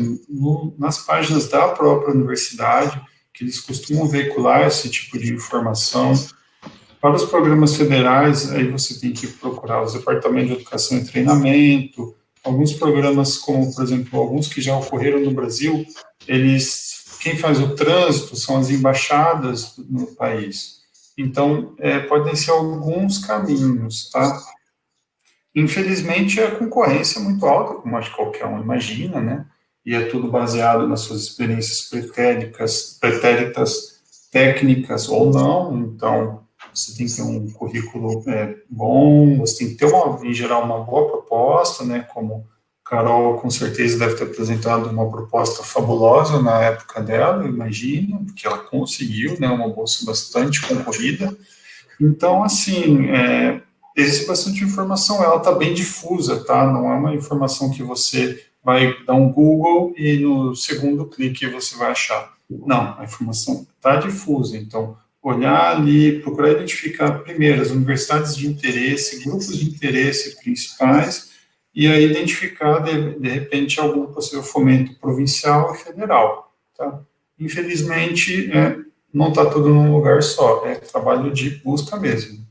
nas páginas da própria universidade, que eles costumam veicular esse tipo de informação. Para os programas federais, aí você tem que procurar os departamentos de educação e treinamento, alguns programas como, por exemplo, alguns que já ocorreram no Brasil, quem faz o trânsito são as embaixadas no país. Então, podem ser alguns caminhos, tá? Infelizmente, a concorrência é muito alta, como acho que qualquer um imagina, né? E é tudo baseado nas suas experiências pretéritas, técnicas ou não. Então, você tem que ter um currículo bom, você tem que ter, em geral, uma boa proposta, né? Como Carol, com certeza, deve ter apresentado uma proposta fabulosa na época dela, eu imagino, porque ela conseguiu, né? Uma bolsa bastante concorrida. Então, assim, existe bastante informação, ela está bem difusa, tá? Não é uma informação que você vai dar um Google e no segundo clique você vai achar. Não, a informação está difusa, então olhar ali, procurar identificar primeiro as universidades de interesse, grupos de interesse principais, e aí identificar, de repente, algum possível fomento provincial e federal, tá? Infelizmente, não está tudo num lugar só, é trabalho de busca mesmo.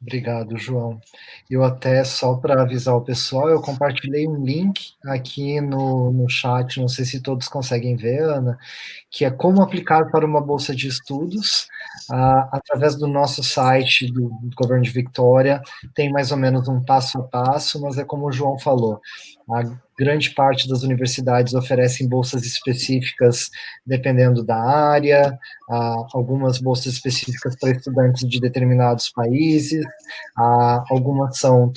Obrigado, João. Eu até, só para avisar o pessoal, eu compartilhei um link aqui no chat, não sei se todos conseguem ver, Ana, que é como aplicar para uma bolsa de estudos, através do nosso site do Governo de Vitória, tem mais ou menos um passo a passo, mas é como o João falou, a grande parte das universidades oferecem bolsas específicas dependendo da área, algumas bolsas específicas para estudantes de determinados países, algumas são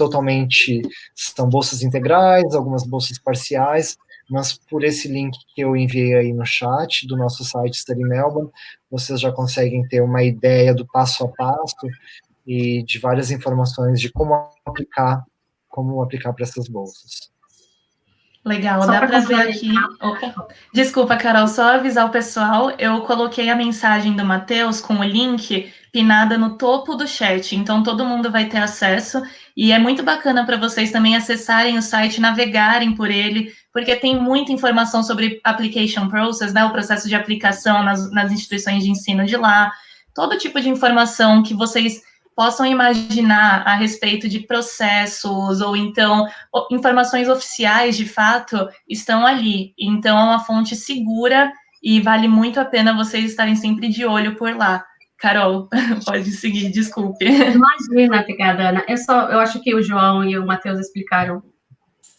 bolsas integrais, algumas bolsas parciais, mas por esse link que eu enviei aí no chat do nosso site Study Melbourne, vocês já conseguem ter uma ideia do passo a passo e de várias informações de como aplicar para essas bolsas. Legal, dá para ver aqui. Opa. Desculpa, Carol, só avisar o pessoal, eu coloquei a mensagem do Matheus com o link pinada no topo do chat, então todo mundo vai ter acesso, e é muito bacana para vocês também acessarem o site, navegarem por ele, porque tem muita informação sobre application process, né, o processo de aplicação nas instituições de ensino de lá, todo tipo de informação que vocês possam imaginar a respeito de processos, ou então informações oficiais, de fato, estão ali. Então, é uma fonte segura e vale muito a pena vocês estarem sempre de olho por lá. Carol, pode seguir, desculpe. Imagina, obrigada, Ana. Eu acho que o João e o Matheus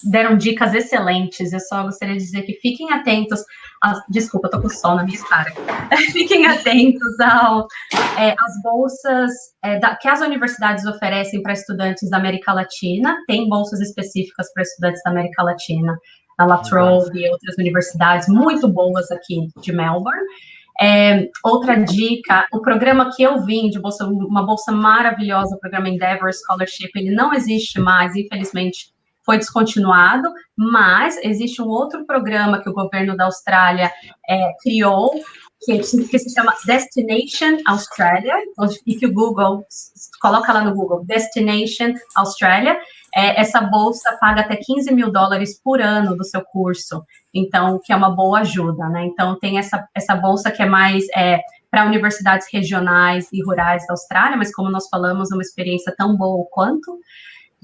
deram dicas excelentes. Eu só gostaria de dizer que fiquem atentos. Desculpa, estou com sol na minha cara. Fiquem atentos às bolsas que as universidades oferecem para estudantes da América Latina. Tem bolsas específicas para estudantes da América Latina, na La Trobe e outras universidades muito boas aqui de Melbourne. Outra dica, o programa que eu vim de bolsa, uma bolsa maravilhosa, o programa Endeavor Scholarship, ele não existe mais, infelizmente, foi descontinuado, mas existe um outro programa que o governo da Austrália criou, que se chama Destination Australia. If you Google, coloca lá no Google, Destination Australia, essa bolsa paga até $15 mil por ano do seu curso, então, que é uma boa ajuda, né? Então, tem essa bolsa que é mais para universidades regionais e rurais da Austrália, mas como nós falamos, é uma experiência tão boa quanto.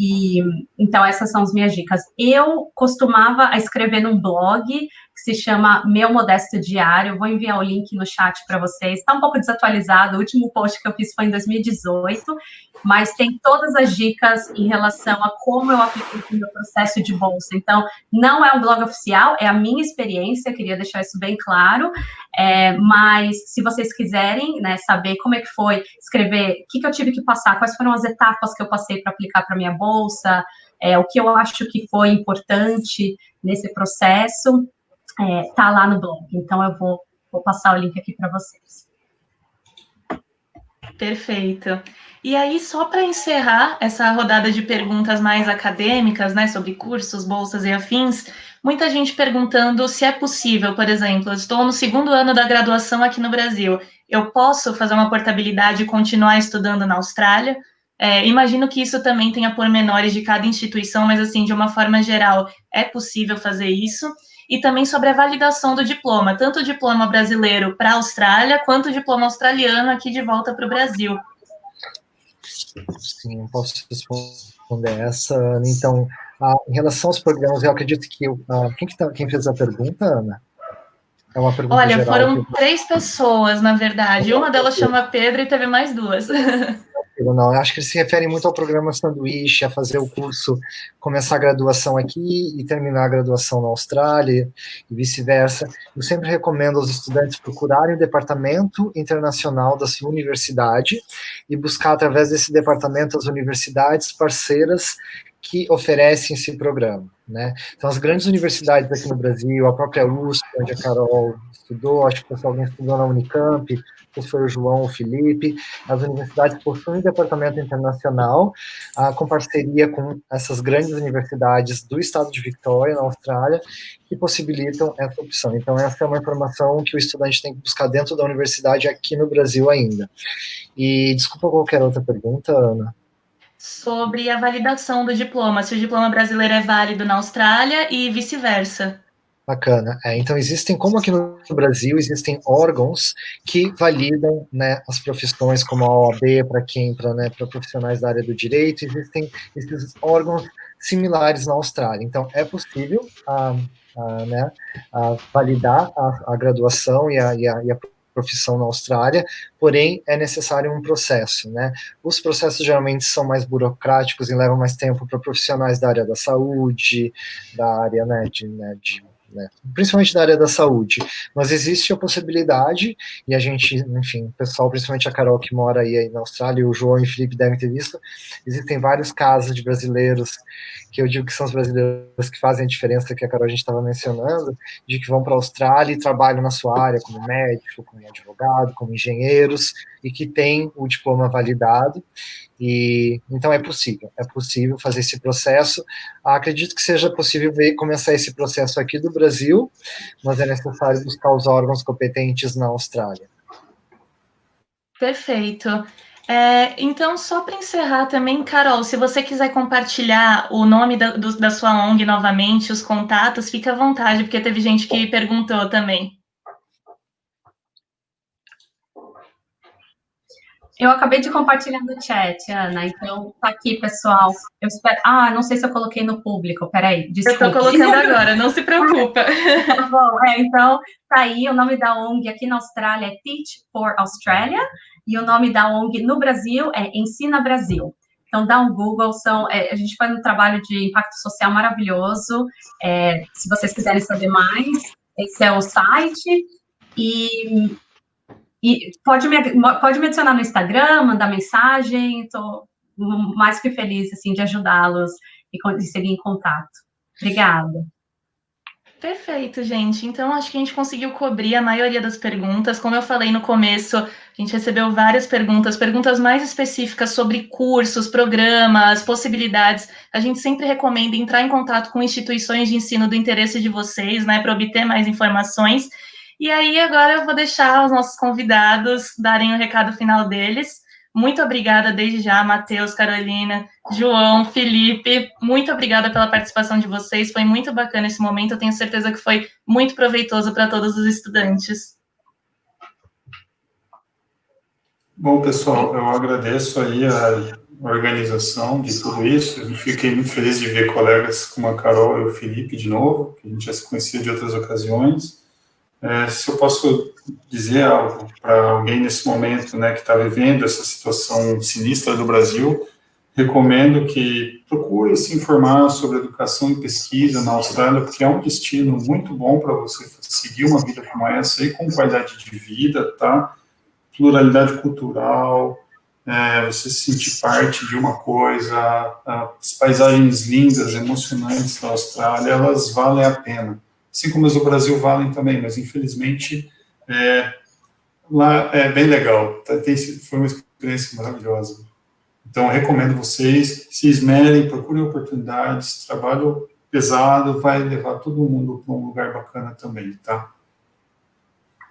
E então essas são as minhas dicas. Eu costumava escrever num blog que se chama Meu Modesto Diário. Eu vou enviar o link no chat para vocês. Está um pouco desatualizado. O último post que eu fiz foi em 2018, mas tem todas as dicas em relação a como eu apliquei o meu processo de bolsa. Então, não é um blog oficial, é a minha experiência. Queria deixar isso bem claro. Mas se vocês quiserem, né, saber como é que foi escrever, o que eu tive que passar, quais foram as etapas que eu passei para aplicar para minha bolsa, o que eu acho que foi importante nesse processo, tá lá no blog. Então, eu vou passar o link aqui para vocês. Perfeito. E aí, só para encerrar essa rodada de perguntas mais acadêmicas, né, sobre cursos, bolsas e afins, muita gente perguntando se é possível, por exemplo, eu estou no 2º ano da graduação aqui no Brasil, eu posso fazer uma portabilidade e continuar estudando na Austrália? Imagino que isso também tenha pormenores de cada instituição, mas, assim, de uma forma geral, é possível fazer isso. E também sobre a validação do diploma, tanto o diploma brasileiro para a Austrália, quanto o diploma australiano aqui de volta para o Brasil. Sim, eu posso responder essa, Ana. Então, em relação aos programas, eu acredito que... quem fez a pergunta, Ana? É uma pergunta Olha, geral. foram 3 pessoas, na verdade. Uma delas chama Pedro e teve mais 2. Não, eu acho que eles se referem muito ao programa Sanduíche, a fazer o curso, começar a graduação aqui e terminar a graduação na Austrália e vice-versa. Eu sempre recomendo aos estudantes procurarem o departamento internacional da sua universidade e buscar, através desse departamento, as universidades parceiras que oferecem esse programa, né? Então, as grandes universidades aqui no Brasil, a própria USP, onde a Carol estudou, acho que alguém estudou na Unicamp, se foi o João, o Felipe, as universidades possuem um departamento internacional, com parceria com essas grandes universidades do estado de Victoria, na Austrália, que possibilitam essa opção. Então, essa é uma informação que o estudante tem que buscar dentro da universidade aqui no Brasil ainda. E, desculpa qualquer outra pergunta, Ana. Sobre a validação do diploma, se o diploma brasileiro é válido na Austrália e vice-versa. Bacana. Então, como aqui no Brasil, existem órgãos que validam, né, as profissões, como a OAB, para profissionais da área do direito, existem esses órgãos similares na Austrália. Então, é possível validar a graduação e a profissão na Austrália, porém é necessário um processo, né? Os processos geralmente são mais burocráticos e levam mais tempo para profissionais da área da saúde, da área, principalmente da área da saúde, mas existe a possibilidade, e a gente, enfim, o pessoal, principalmente a Carol que mora aí na Austrália, e o João e o Felipe devem ter visto, existem vários casos de brasileiros, que eu digo que são os brasileiros que fazem a diferença, que a Carol a gente estava mencionando, de que vão para a Austrália e trabalham na sua área, como médico, como advogado, como engenheiros, e que têm o diploma validado, E então é possível fazer esse processo. Acredito que seja possível começar esse processo aqui do Brasil, mas é necessário buscar os órgãos competentes na Austrália. Perfeito. Então, só para encerrar também, Carol, se você quiser compartilhar o nome da sua ONG novamente, os contatos, fica à vontade, porque teve gente que perguntou também. Eu acabei de compartilhar no chat, Ana, então tá aqui, pessoal. Eu espero... não sei se eu coloquei no público, peraí, desculpa. Eu tô colocando agora, não se preocupa. Tá bom, então tá aí, o nome da ONG aqui na Austrália é Teach for Australia, e o nome da ONG no Brasil é Ensina Brasil. Então, dá um Google, a gente faz um trabalho de impacto social maravilhoso, se vocês quiserem saber mais, esse é o site, e pode me adicionar no Instagram, mandar mensagem, estou mais que feliz, assim, de ajudá-los e seguir em contato. Obrigada. Perfeito, gente. Então, acho que a gente conseguiu cobrir a maioria das perguntas. Como eu falei no começo, a gente recebeu várias perguntas mais específicas sobre cursos, programas, possibilidades. A gente sempre recomenda entrar em contato com instituições de ensino do interesse de vocês, né, para obter mais informações. E aí, agora eu vou deixar os nossos convidados darem o recado final deles. Muito obrigada desde já, Matheus, Carolina, João, Felipe. Muito obrigada pela participação de vocês. Foi muito bacana esse momento. Eu tenho certeza que foi muito proveitoso para todos os estudantes. Bom, pessoal, eu agradeço aí a organização de tudo isso. Eu fiquei muito feliz de ver colegas como a Carol e o Felipe de novo, que a gente já se conhecia de outras ocasiões. Se eu posso dizer algo para alguém nesse momento, né, que está vivendo essa situação sinistra do Brasil, recomendo que procure se informar sobre educação e pesquisa na Austrália, porque é um destino muito bom para você seguir uma vida como essa, e com qualidade de vida, tá? Pluralidade cultural, você se sentir parte de uma coisa, as paisagens lindas, emocionantes da Austrália, elas valem a pena. Assim como as do Brasil valem também, mas infelizmente lá é bem legal, foi uma experiência maravilhosa. Então, eu recomendo vocês, se esmerem, procurem oportunidades, trabalho pesado vai levar todo mundo para um lugar bacana também, tá?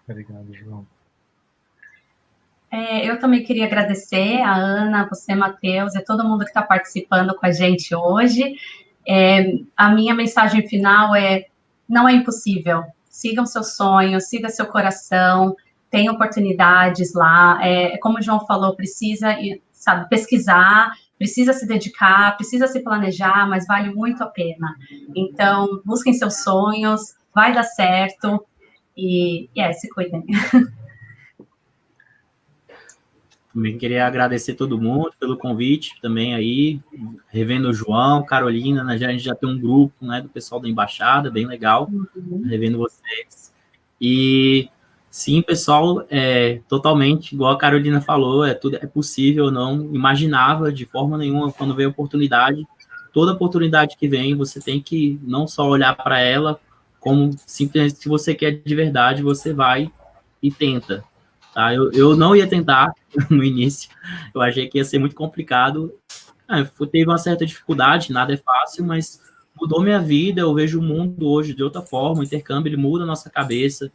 Obrigado, João. Eu também queria agradecer a Ana, você, Matheus, e todo mundo que está participando com a gente hoje. A minha mensagem final não é impossível. Sigam seus sonhos, siga seu coração, tem oportunidades lá. Como o João falou, precisa, sabe, pesquisar, precisa se dedicar, precisa se planejar, mas vale muito a pena. Então, busquem seus sonhos, vai dar certo e se cuidem. Também queria agradecer todo mundo pelo convite também aí, revendo o João, Carolina, né, a gente já tem um grupo, né, do pessoal da Embaixada, bem legal, revendo vocês. E sim, pessoal, totalmente, igual a Carolina falou, tudo é possível, eu não imaginava de forma nenhuma quando veio a oportunidade. Toda oportunidade que vem, você tem que não só olhar para ela, como simplesmente se você quer de verdade, você vai e tenta. Tá? Eu não ia tentar no início, eu achei que ia ser muito complicado. Teve uma certa dificuldade, nada é fácil, mas mudou minha vida, eu vejo o mundo hoje de outra forma, o intercâmbio ele muda a nossa cabeça,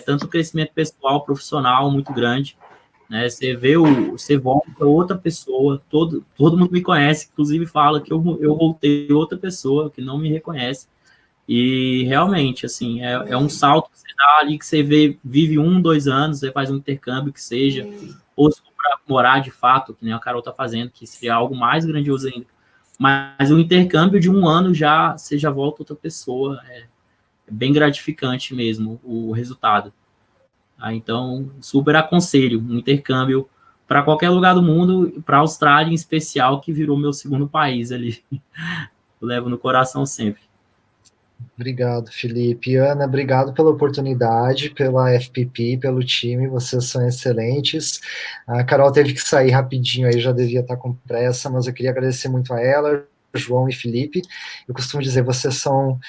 tanto crescimento pessoal, profissional, muito grande, né? Você volta outra pessoa, todo mundo me conhece, inclusive fala que eu voltei outra pessoa que não me reconhece, e realmente, assim, é um salto que você dá ali, que você vive 1, 2 anos, você faz um intercâmbio que seja, ou se for para morar de fato, que nem a Carol está fazendo, que seria algo mais grandioso ainda, mas o intercâmbio de 1 ano você já volta outra pessoa, é bem gratificante mesmo o resultado. Então, super aconselho um intercâmbio para qualquer lugar do mundo, para a Austrália em especial, que virou meu segundo país ali. Eu levo no coração sempre. Obrigado, Felipe. Ana, obrigado pela oportunidade, pela FPP, pelo time, vocês são excelentes. A Carol teve que sair rapidinho aí, já devia estar com pressa, mas eu queria agradecer muito a ela, João e Felipe. Eu costumo dizer, vocês são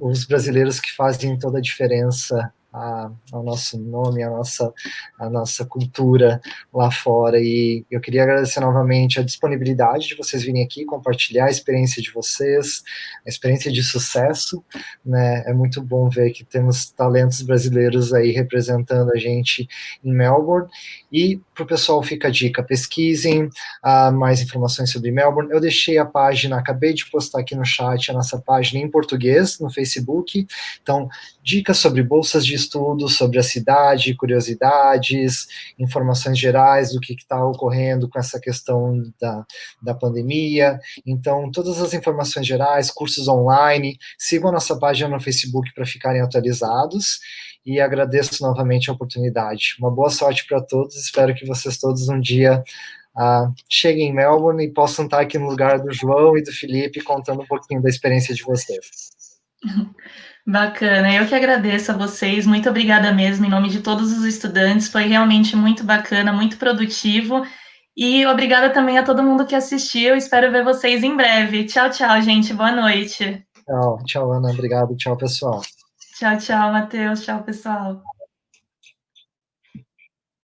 os brasileiros que fazem toda a diferença ao nosso nome, a nossa cultura lá fora. E eu queria agradecer novamente a disponibilidade de vocês virem aqui compartilhar a experiência de vocês, a experiência de sucesso, né? É muito bom ver que temos talentos brasileiros aí representando a gente em Melbourne. E para o pessoal fica a dica, pesquisem mais informações sobre Melbourne. Eu deixei a página, acabei de postar aqui no chat a nossa página em português no Facebook. Então, dicas sobre bolsas de estudo, sobre a cidade, curiosidades, informações gerais do que está ocorrendo com essa questão da pandemia. Então, todas as informações gerais, cursos online, sigam a nossa página no Facebook para ficarem atualizados. E agradeço novamente a oportunidade. Uma boa sorte para todos, espero que vocês todos um dia cheguem em Melbourne e possam estar aqui no lugar do João e do Felipe contando um pouquinho da experiência de vocês. Bacana, eu que agradeço a vocês, muito obrigada mesmo, em nome de todos os estudantes, foi realmente muito bacana, muito produtivo, e obrigada também a todo mundo que assistiu, espero ver vocês em breve. Tchau, tchau, gente, boa noite. Tchau, Ana, obrigado, tchau, pessoal. Tchau, Matheus, tchau, pessoal.